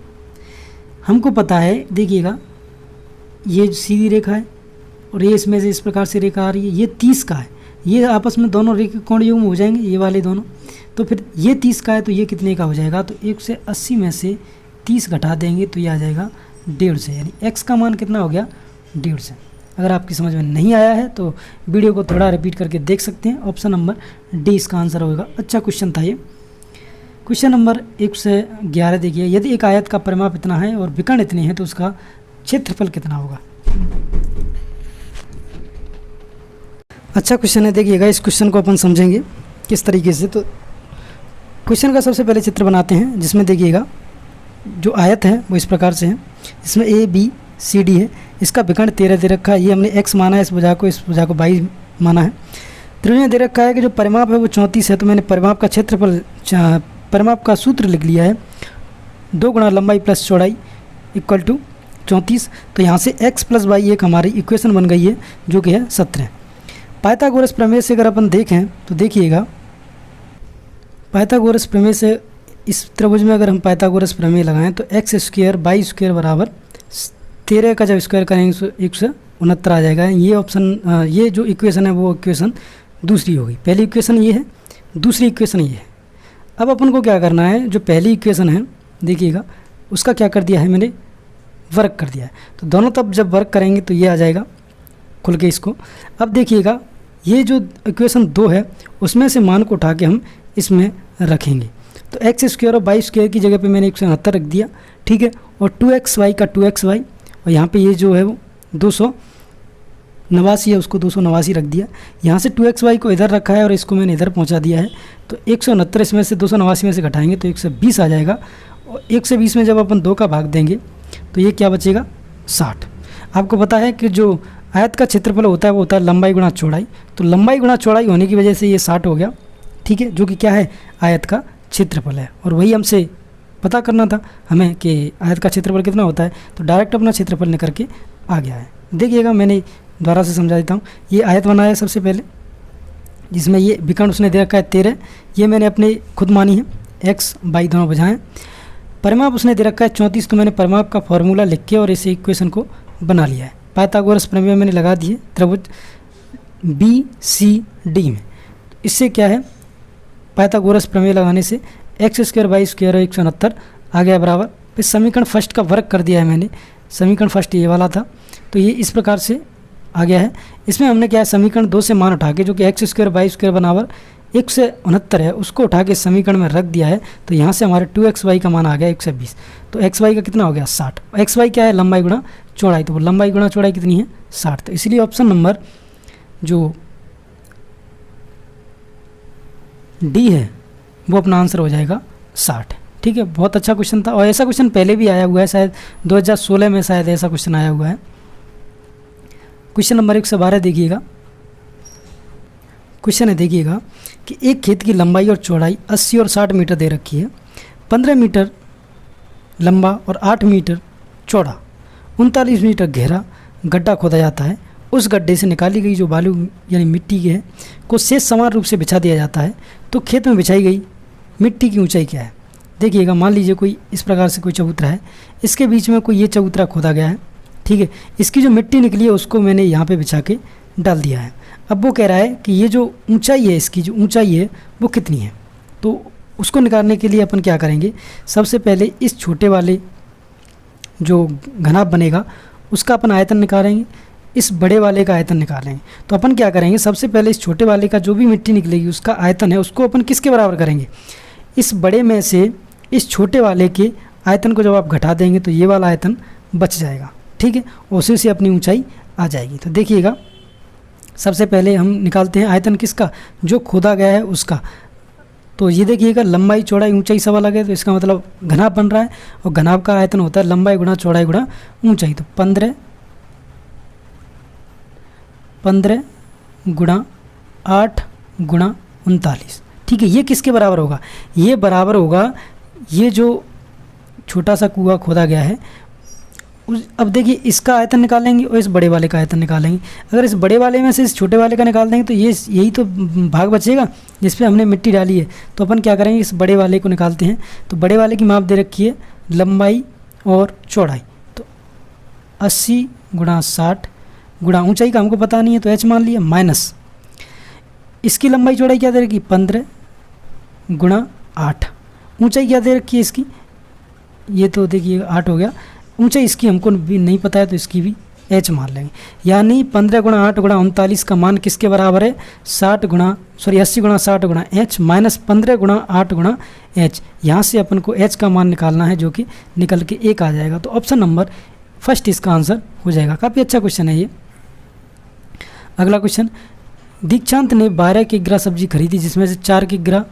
हमको पता है, देखिएगा ये सीधी रेखा है और ये इसमें से इस प्रकार से रेखा आ रही है, ये 30 का है, ये आपस में दोनों रेखा कोण युग्म हो जाएंगे, ये वाले दोनों। तो फिर ये 30 का है तो ये कितने का हो जाएगा, तो 180 में से 30 घटा देंगे तो ये आ जाएगा 150, यानी x का मान कितना हो गया 150। अगर आपकी समझ में नहीं आया है तो वीडियो को थोड़ा रिपीट करके देख सकते हैं। ऑप्शन नंबर डी इसका आंसर होगा। अच्छा क्वेश्चन था ये। क्वेश्चन नंबर 111 देखिए, यदि एक आयत का परिमाप इतना है और विकर्ण इतने हैं तो उसका क्षेत्रफल कितना होगा। अच्छा क्वेश्चन है, देखिएगा इस क्वेश्चन को अपन समझेंगे किस तरीके से। तो क्वेश्चन का सबसे पहले चित्र बनाते हैं, जिसमें देखिएगा जो आयत है वो इस प्रकार से है, इसमें ए बी सी डी है, इसका विकर्ण 13 दे रखा है, ये हमने x माना है, इस भुजा को 22 माना है। त्रिभुज दे रखा है कि जो परिमाप है वो 34 है, तो मैंने परिमाप का क्षेत्रफल परिमाप का सूत्र लिख लिया है, 2 गुणा लंबाई प्लस चौड़ाई इक्वल टू 34। तो यहाँ से x प्लस y एक हमारी इक्वेशन बन गई है जो कि है 17। पाइथागोरस प्रमेय से अगर अपन देखें तो देखिएगा, पाइथागोरस प्रमेय से इस त्रिभुज में अगर हम पाइथागोरस प्रमेय लगाएं तो x² y² बराबर 13 का जब स्क्वायर करेंगे तो 169 आ जाएगा। ये ऑप्शन, ये जो इक्वेशन है वो इक्वेशन दूसरी होगी। पहली इक्वेशन ये है, दूसरी इक्वेशन ये है। अब अपन को क्या करना है, जो पहली इक्वेशन है देखिएगा उसका क्या कर दिया है मैंने, वर्क कर दिया है। तो दोनों तरफ जब वर्क करेंगे तो ये आ जाएगा खुल के इसको। अब देखिएगा ये जो इक्वेशन 2 है उसमें से मान को उठा के हम इसमें रखेंगे। तो x² और y² की जगह पे मैंने 169 रख दिया, ठीक है। और 2xy का 2xy, और यहाँ पे ये जो है वो 289 है, उसको 289 रख दिया। यहाँ से 2xy को इधर रखा है और इसको मैंने इधर पहुँचा दिया है। तो 169 इसमें से 289 में से घटाएंगे तो 120 आ जाएगा। और 120 में जब अपन 2 का भाग देंगे तो ये क्या बचेगा 60। आपको पता है कि जो आयत का क्षेत्रफल होता है वो होता है लंबाई गुणा चौड़ाई। तो लंबाई गुणा चौड़ाई होने की वजह से ये 60 हो गया, ठीक है, जो कि क्या है आयत का क्षेत्रफल है। और वही हमसे पता करना था हमें कि आयत का क्षेत्रफल कितना होता है, तो डायरेक्ट अपना क्षेत्रफल निकल के आ गया है। देखिएगा मैंने दोबारा से समझा देता हूँ। ये आयत बनाया है सबसे पहले, जिसमें ये विकर्ण उसने दे रखा है 13, ये मैंने अपने खुद मानी है, x y दोनों बजाएँ। परिमाप उसने दे रखा है 34, तो मैंने परिमाप का फॉर्मूला लिख के और इस इक्वेशन को बना लिया है। पाइथागोरस प्रमेय मैंने लगा दिए त्रिभुज BCD में। इससे क्या है, पाइथागोरस प्रमेय लगाने से x² y² और 169 आ गया बराबर। फिर समीकरण फर्स्ट का वर्क कर दिया है मैंने, समीकरण फर्स्ट ये वाला था, तो ये इस प्रकार से आ गया है। इसमें हमने क्या है, समीकरण 2 से मान उठा के, जो कि x² y² बराबर 169 है, उसको उठा के समीकरण में रख दिया है। तो यहाँ से हमारे 2xy का मान आ गया 120। तो xy का कितना हो गया 60। xy क्या है, लंबाई गुणा चौड़ाई, तो वो लंबाई गुणा चौड़ाई कितनी है 60। तो इसलिए ऑप्शन नंबर जो डी है वो अपना आंसर हो जाएगा 60, ठीक है। बहुत अच्छा क्वेश्चन था, और ऐसा क्वेश्चन पहले भी आया हुआ है, शायद 2016 में शायद ऐसा क्वेश्चन आया हुआ है। क्वेश्चन नंबर 112 देखिएगा। क्वेश्चन है देखिएगा कि एक खेत की लंबाई और चौड़ाई 80 और 60 मीटर दे रखी है। 15 मीटर लंबा और 8 मीटर चौड़ा 39 मीटर गहरा गड्ढा खोदा जाता है। उस गड्ढे से निकाली गई जो बालू यानी मिट्टी की है को शेष समान रूप से बिछा दिया जाता है। तो खेत में बिछाई गई मिट्टी की ऊंचाई क्या है। देखिएगा, मान लीजिए कोई इस प्रकार से कोई चबूतरा है, इसके बीच में कोई ये चबूतरा खोदा गया है, ठीक है। इसकी जो मिट्टी निकली है उसको मैंने यहाँ पे बिछा के डाल दिया है। अब वो कह रहा है कि ये जो ऊंचाई है, इसकी जो ऊंचाई है वो कितनी है। तो उसको निकालने के लिए अपन क्या करेंगे, सबसे पहले इस छोटे वाले जो घनाभ बनेगा उसका अपन आयतन निकालेंगे, इस बड़े वाले का आयतन निकालेंगे। तो अपन क्या करेंगे, सबसे पहले इस छोटे वाले का जो भी मिट्टी निकलेगी उसका आयतन है उसको अपन किसके बराबर करेंगे, इस बड़े में से इस छोटे वाले के आयतन को जब आप घटा देंगे तो ये वाला आयतन बच जाएगा, ठीक है। उसी से अपनी ऊंचाई आ जाएगी। तो देखिएगा, सबसे पहले हम निकालते हैं आयतन किसका, जो खोदा गया है उसका। तो ये देखिएगा, लंबाई चौड़ाई ऊंचाई सब अलग है, तो इसका मतलब घनाभ बन रहा है, और घनाभ का आयतन होता है लंबाई गुणा चौड़ाई गुणा ऊंचाई। तो 15 गुणा 8 गुणा 39, ठीक है। ये किसके बराबर होगा, ये बराबर होगा ये जो छोटा सा कुआं खोदा गया है अब देखिए इसका आयतन निकालेंगे और इस बड़े वाले का आयतन निकालेंगे। अगर इस बड़े वाले में से इस छोटे वाले का निकाल देंगे तो ये यही तो भाग बचेगा जिस पे हमने मिट्टी डाली है। तो अपन क्या करेंगे, इस बड़े वाले को निकालते हैं। तो बड़े वाले की माप दे रखी है लंबाई और चौड़ाई। तो 80 गुणा 60 गुणा ऊंचाई का हमको पता नहीं है तो h मान लिया, माइनस इसकी लंबाई चौड़ाई क्या दे रखी, 15 गुणा 8। ऊंचाई क्या दे रखी है इसकी, ये तो देखिए 8 हो गया। ऊंचाई इसकी हमको भी नहीं पता है तो इसकी भी h मान लेंगे। यानी 15 गुणा 8 गुणा 39 का मान किसके बराबर है, 80 गुणा 60 गुणा h माइनस 15 गुणा 8 गुणा h। यहाँ से अपन को h का मान निकालना है जो कि निकल के 1 आ जाएगा। तो ऑप्शन नंबर फर्स्ट इसका आंसर हो जाएगा। काफ़ी अच्छा क्वेश्चन है ये। अगला क्वेश्चन, दीक्षांत ने 12 किग्रा सब्जी खरीदी जिसमें से 4 किग्रा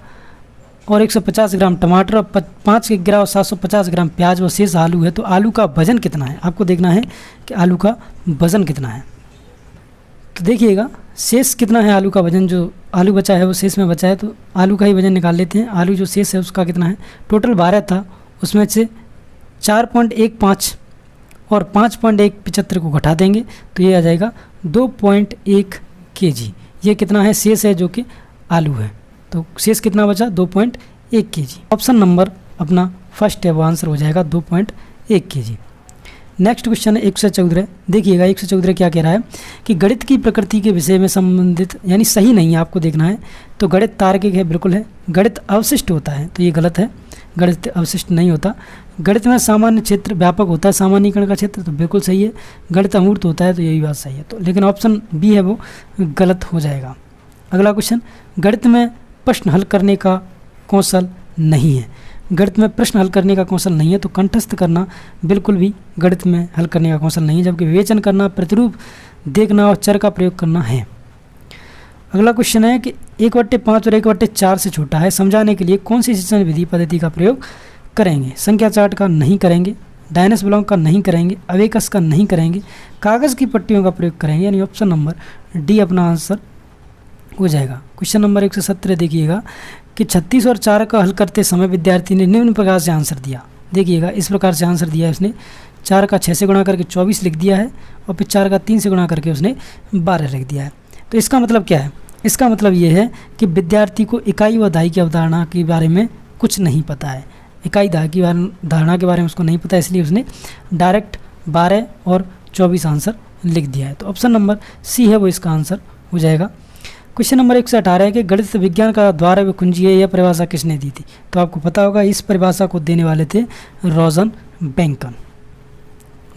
और 150 ग्राम टमाटर और 5 किग्रा और 750 ग्राम प्याज और शेष आलू है। तो आलू का वजन कितना है, आपको देखना है कि आलू का वजन कितना है। तो देखिएगा शेष कितना है आलू का वजन, जो आलू बचा है वो शेष में बचा है तो आलू का ही वजन निकाल लेते हैं। आलू जो शेष है उसका कितना है, टोटल 12 था, उसमें से 4.15 और 5.175 को घटा देंगे तो ये आ जाएगा 2.1 kg। ये कितना है, शेष है जो कि आलू है। तो शेष कितना बचा, 2.1 kg। ऑप्शन नंबर अपना फर्स्ट है वो आंसर हो जाएगा 2.1 kg। नेक्स्ट क्वेश्चन है 114। देखिएगा 114 क्या कह रहा है कि गणित की प्रकृति के विषय में संबंधित, यानी सही नहीं है, आपको देखना है। तो गणित तार्किक है, बिल्कुल है। गणित अवशिष्ट होता है तो ये गलत है, गणित अवशिष्ट नहीं होता। गणित में सामान्य क्षेत्र व्यापक होता है, सामान्यीकरण का क्षेत्र, तो बिल्कुल सही है। गणित अमूर्त होता है तो यही बात सही है। तो लेकिन ऑप्शन बी है वो गलत हो जाएगा। अगला क्वेश्चन, गणित में प्रश्न हल करने का कौशल नहीं है। गणित में प्रश्न हल करने का कौशल नहीं है तो कंठस्थ करना बिल्कुल भी गणित में हल करने का कौशल नहीं है, जबकि विवेचन करना, प्रतिरूप देखना और चर का प्रयोग करना है। अगला क्वेश्चन है कि 1/5 और 1/4 से छोटा है, समझाने के लिए कौन सी शिक्षण विधि पद्धति का प्रयोग करेंगे। संख्या चार्ट का नहीं करेंगे, डायनेस ब्लॉक का नहीं करेंगे, अवेकस का नहीं करेंगे, कागज़ की पट्टियों का प्रयोग करेंगे। यानी ऑप्शन नंबर डी अपना आंसर हो जाएगा। क्वेश्चन नंबर 117 देखिएगा कि 36 और 4 का हल करते समय विद्यार्थी ने निम्न प्रकार से आंसर दिया। देखिएगा इस प्रकार से आंसर दिया है उसने, 4 का 6 से गुणा करके 24 लिख दिया है और फिर 4 का 3 से गुणा करके उसने 12 लिख दिया है। तो इसका मतलब क्या है, इसका मतलब ये है कि विद्यार्थी को इकाई व दाई की अवधारणा के बारे में कुछ नहीं पता है। इकाई दाई की धारणा के बारे में उसको नहीं पता, इसलिए उसने डायरेक्ट 12 और 24 आंसर लिख दिया है। तो ऑप्शन नंबर सी है वो इसका आंसर हो जाएगा। क्वेश्चन नंबर 118 है कि गणित विज्ञान का द्वारा व कुंजी है, यह परिभाषा किसने दी थी। तो आपको पता होगा इस परिभाषा को देने वाले थे रोजन बैंकन।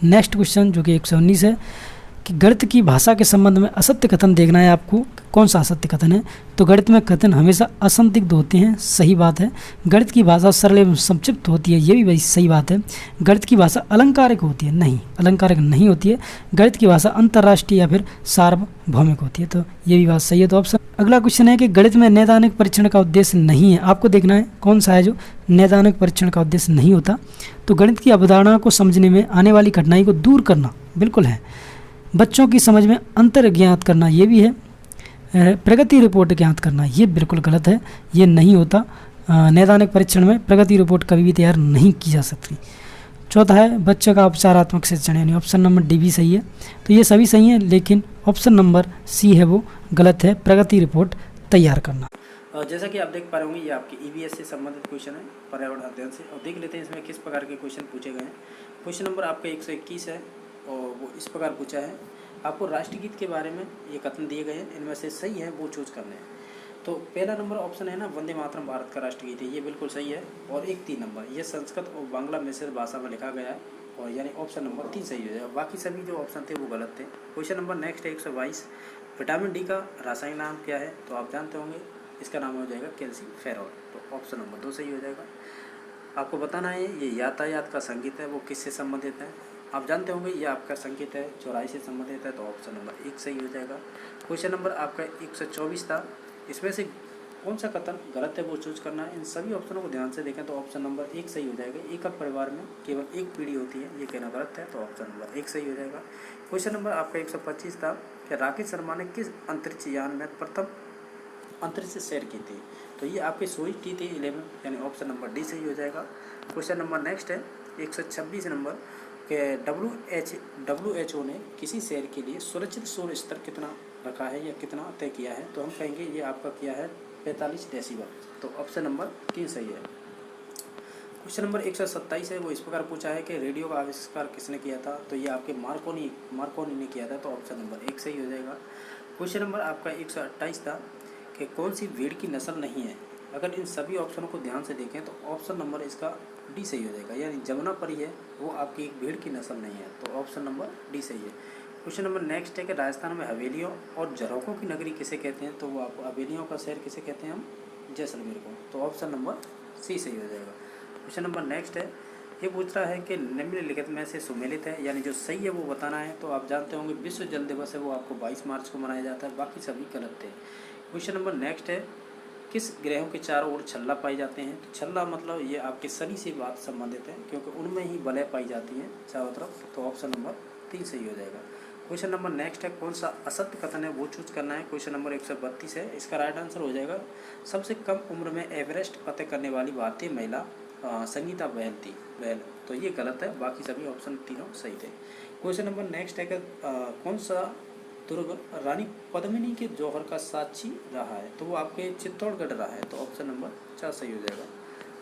नेक्स्ट क्वेश्चन जो कि 119 है कि गणित की भाषा के संबंध में असत्य कथन देखना है आपको। कौन सा असत्य कथन है, तो गणित में कथन हमेशा असंदिग्ध होते हैं, सही बात है। गणित की भाषा सरल एवं संक्षिप्त होती है, ये भी वही सही बात है। गणित की भाषा अलंकारिक होती है, नहीं, अलंकारिक नहीं होती है। गणित की भाषा अंतर्राष्ट्रीय या फिर सार्वभौमिक होती है, तो ये भी बात सही है। तो ऑप्शन अगला क्वेश्चन है कि गणित में नैदानिक परीक्षण का उद्देश्य नहीं है। आपको देखना है कौन सा है जो नैदानिक परीक्षण का उद्देश्य नहीं होता। तो गणित की अवधारणा को समझने में आने वाली कठिनाई को दूर करना बिल्कुल है। बच्चों की समझ में अंतर ज्ञात करना, ये भी है। प्रगति रिपोर्ट ज्ञात करना, ये बिल्कुल गलत है, ये नहीं होता। नैदानिक परीक्षण में प्रगति रिपोर्ट कभी भी तैयार नहीं की जा सकती। चौथा है बच्चों का उपचारात्मक शिक्षण, यानी ऑप्शन नंबर डी भी सही है। तो ये सभी सही हैं, लेकिन ऑप्शन नंबर सी है वो गलत है, प्रगति रिपोर्ट तैयार करना। जैसा कि आप देख पा रहे होंगे ये आपके ईवीएस से संबंधित क्वेश्चन है, पर्यावरण अध्ययन से। और देख लेते हैं इसमें किस प्रकार के क्वेश्चन पूछे गए हैं। क्वेश्चन नंबर आपका 121 है और वो इस प्रकार पूछा है, आपको राष्ट्रगीत के बारे में ये कथन दिए गए हैं, इनमें से सही है वो चूज करने हैं। तो पहला नंबर ऑप्शन है ना, वंदे मातरम भारत का राष्ट्रगीत है, ये बिल्कुल सही है। और 3 नंबर ये संस्कृत और बांग्ला मिश्रित भाषा में लिखा गया है, और यानी ऑप्शन नंबर 3 सही हो जाएगा। बाकी सभी जो ऑप्शन थे वो गलत थे। क्वेश्चन नंबर नेक्स्ट है 122, विटामिन डी का रासायनिक नाम क्या है। तो आप जानते होंगे इसका नाम हो जाएगा कैल्शियम फेरॉल। तो ऑप्शन नंबर 2 सही हो जाएगा। आपको बताना है ये यातायात का संगीत है वो किससे संबंधित है। आप जानते होंगे ये आपका संकेत है चौराहे से संबंधित है, तो ऑप्शन नंबर 1 सही हो जाएगा। क्वेश्चन नंबर आपका 124 था, इसमें से कौन सा कथन गलत है वो चूज करना है। इन सभी ऑप्शनों को ध्यान से देखें तो ऑप्शन नंबर 1 सही हो जाएगा। एकल परिवार में केवल एक पीढ़ी होती है, ये कहना गलत है, तो ऑप्शन नंबर 1 सही हो जाएगा। क्वेश्चन नंबर आपका 125 था कि राकेश शर्मा ने किस अंतरिक्ष यान में प्रथम अंतरिक्ष सैर की थी। तो ये आपके सोई TT-11, यानी ऑप्शन नंबर डी सही हो जाएगा। क्वेश्चन नंबर नेक्स्ट है 126 नंबर के WHO ने किसी शहर के लिए सुरक्षित शोर स्तर कितना रखा है या कितना तय किया है। तो हम कहेंगे ये आपका किया है 45 डेसिबल, तो ऑप्शन नंबर 3 सही है। क्वेश्चन नंबर 127 है, वो इस प्रकार पूछा है कि रेडियो का आविष्कार किसने किया था, तो ये आपके मार्कोनी ने किया था, तो ऑप्शन नंबर 1 सही हो जाएगा। क्वेश्चन नंबर आपका 128 था कि कौन सी भेड़ की नस्ल नहीं है। अगर इन सभी ऑप्शनों को ध्यान से देखें तो ऑप्शन नंबर इसका डी सही हो जाएगा, यानी जमुनापरी है वो आपकी एक भेड़ की नस्ल नहीं है, तो ऑप्शन नंबर डी सही है। क्वेश्चन नंबर नेक्स्ट है कि राजस्थान में हवेलियों और झरोखों की नगरी किसे कहते हैं, तो वो आप हवेलियों का शहर किसे कहते हैं हम, जैसलमेर को, तो ऑप्शन नंबर सी सही हो जाएगा। क्वेश्चन नंबर नेक्स्ट है, ये पूछ रहा है कि निम्नलिखित में से सुमेलित है, यानी जो सही है वो बताना है। तो आप जानते होंगे विश्व जल दिवस है वो आपको 22 मार्च को मनाया जाता है, बाकी सभी गलत थे। क्वेश्चन नंबर नेक्स्ट है, किस ग्रहों के चारों ओर छल्ला पाए जाते हैं, तो छल्ला मतलब ये आपके शनि से बात संबंधित है, क्योंकि उनमें ही वलय पाई जाती है चारों तरफ, तो ऑप्शन नंबर 3 सही हो जाएगा। क्वेश्चन नंबर नेक्स्ट है, कौन सा असत्य कथन है वो चूज करना है। क्वेश्चन नंबर 132 है, इसका राइट आंसर हो जाएगा सबसे कम उम्र में एवरेस्ट फतेह करने वाली भारतीय महिला संगीता बहल, तो ये गलत है, बाकी सभी ऑप्शन तीनों सही थे। क्वेश्चन नंबर नेक्स्ट है कि कौन सा दुर्ग रानी पद्मिनी के जौहर का साक्षी रहा है, तो वो आपके चित्तौड़गढ़ रहा है, तो ऑप्शन नंबर 4 सही हो जाएगा।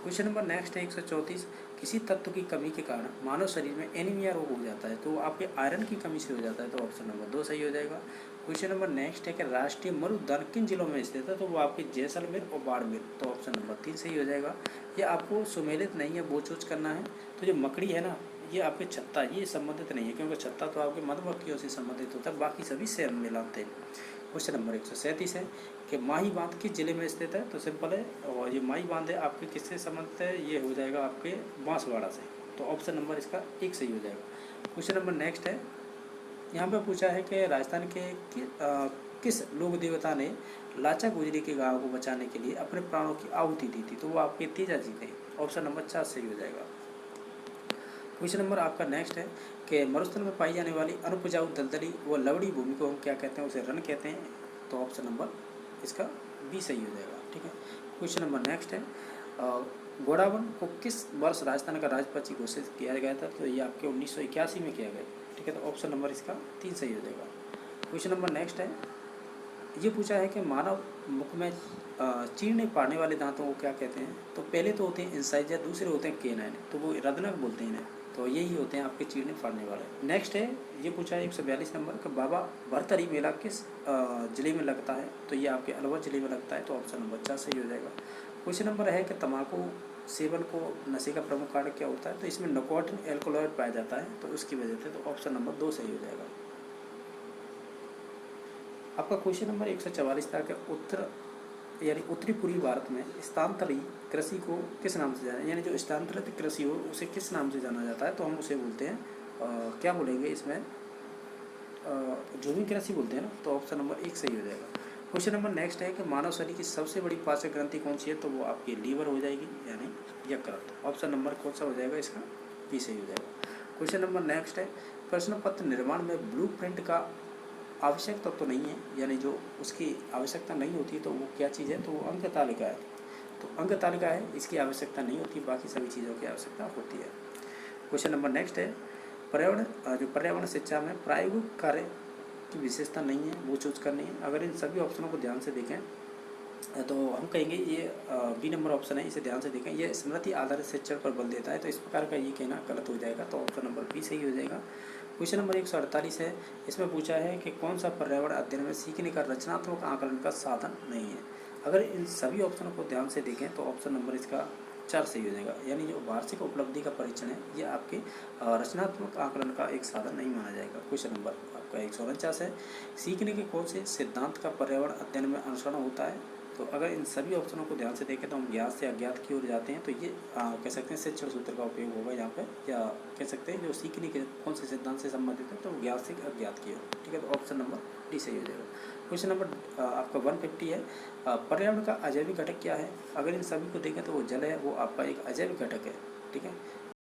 क्वेश्चन नंबर नेक्स्ट है 134, किसी तत्व की कमी के कारण मानव शरीर में एनीमिया रोग हो जाता है, तो वो आपके आयरन की कमी से हो जाता है, तो ऑप्शन नंबर 2 सही हो जाएगा। क्वेश्चन नंबर नेक्स्ट है कि राष्ट्रीय मरुद्यान किन जिलों में स्थित है, तो वो आपके जैसलमेर और बाड़मेर, तो ऑप्शन नंबर 3 सही हो जाएगा। ये आपको सुमेलित नहीं है वो चूज करना है। तो जो मकड़ी है ना, ये आपके छत्ता ये संबंधित नहीं है, क्योंकि छत्ता तो आपके मधुमक्खियों से संबंधित होता है, बाकी सभी सेम मिलाते हैं। क्वेश्चन नंबर 137 है कि माही बांध किस जिले में स्थित है, तो सिंपल है, और ये माही बांध है आपके किससे संबंधित है, ये हो जाएगा आपके बांसवाड़ा से, तो ऑप्शन नंबर इसका 1 सही हो जाएगा। क्वेश्चन नंबर नेक्स्ट है, यहाँ पे पूछा है कि राजस्थान के किस लोक देवता ने लाचा गुजरी के गांव को बचाने के लिए अपने प्राणों की आहुति दी थी, तो वो आपके तेजा जी थे, ऑप्शन नंबर 4 सही हो जाएगा। क्वेश्चन नंबर आपका नेक्स्ट है कि मरुस्थल में पाई जाने वाली अनुपजाऊ दलदली व लवड़ी भूमि को हम क्या कहते हैं, उसे रन कहते हैं, तो ऑप्शन नंबर इसका बी सही हो जाएगा। ठीक है। क्वेश्चन नंबर नेक्स्ट है, घोड़ावन को किस वर्ष राजस्थान का राजपक्षी घोषित किया गया था, तो ये आपके 1981 में किया गया। ठीक है, तो ऑप्शन नंबर इसका 3 सही हो जाएगा। क्वेश्चन नंबर नेक्स्ट है, ये पूछा है कि मानव मुख में चीरने पाड़ने वाले दांतों को क्या कहते हैं, तो पहले तो होते हैं इंसाइजर, दूसरे होते हैं केनाइन, तो वो रदनक बोलते हैं इन्हें, तो यही होते हैं आपके चीरने फाड़ने वाले। नेक्स्ट है, ये पूछा है 142 नंबर का बाबा भरतरी मेला किस जिले में लगता है, तो ये आपके अलवर जिले में लगता है, तो ऑप्शन नंबर 4 सही हो जाएगा। क्वेश्चन नंबर है कि तम्बाकू सेवन को नशे का प्रमुख कारण क्या होता है, तो इसमें निकोटिन एल्कोलॉइड पाया जाता है, तो उसकी वजह से, तो ऑप्शन नंबर 2 सही हो जाएगा। आपका क्वेश्चन नंबर 144 था कि उत्तरी पूर्वी भारत में स्थानांतरित कृषि को किस नाम से जाना, यानी जो स्थानांतरित कृषि हो उसे किस नाम से जाना जाता है, तो हम उसे बोलते हैं क्या बोलेंगे इसमें, झूमी कृषि बोलते हैं ना, तो ऑप्शन नंबर 1 सही हो जाएगा। क्वेश्चन नंबर नेक्स्ट है कि मानव शरीर की सबसे बड़ी पाचक ग्रंथि कौन सी है, तो वो आपकी लीवर हो जाएगी, यानी यकृत, ऑप्शन नंबर कौन सा हो जाएगा इसका, बी सही हो जाएगा। क्वेश्चन नंबर नेक्स्ट है, प्रश्न पत्र निर्माण में ब्लूप्रिंट का आवश्यक तत्व तो नहीं है, यानी जो उसकी आवश्यकता नहीं होती तो वो क्या चीज़ है, तो वो अंक तालिका है, तो अंक तालिका है, इसकी आवश्यकता नहीं होती, बाकी सभी चीज़ों की आवश्यकता होती है। क्वेश्चन नंबर नेक्स्ट है, पर्यावरण शिक्षा में प्रायोगिक कार्य की विशेषता नहीं है वो चूज करनी है। अगर इन सभी ऑप्शनों को ध्यान से देखें तो हम कहेंगे ये बी नंबर ऑप्शन है, इसे ध्यान से देखें, ये स्मृति आधारित शिक्षण पर बल देता है, तो इस प्रकार का ये कहना गलत हो जाएगा, तो ऑप्शन नंबर बी सही हो जाएगा। क्वेश्चन नंबर 148 है, इसमें पूछा है कि कौन सा पर्यावरण अध्ययन में सीखने का रचनात्मक आकलन का साधन नहीं है। अगर इन सभी ऑप्शनों को ध्यान से देखें तो ऑप्शन नंबर इसका 4 सही हो जाएगा, यानी जो वार्षिक उपलब्धि का परीक्षण है ये आपके रचनात्मक आकलन का एक साधन नहीं माना जाएगा। क्वेश्चन नंबर आपका 149 है, सीखने के कौन से सिद्धांत का पर्यावरण अध्ययन में अनुसरण होता है, तो अगर इन सभी ऑप्शनों को ध्यान से देखें तो हम ज्ञात से अज्ञात की ओर जाते हैं, तो ये कह सकते हैं शिक्षण सूत्र का उपयोग होगा यहाँ पे, या कह सकते हैं जो सीखने के कौन से सिद्धांत से संबंधित है, तो ज्ञात से अज्ञात की ओर। ठीक है, तो ऑप्शन नंबर डी सही हो जाएगा। क्वेश्चन नंबर आपका 150 है, पर्यावरण का अजैविक घटक क्या है, अगर इन सभी को देखें तो वो जल है, वो आपका एक अजैविक घटक है। ठीक है,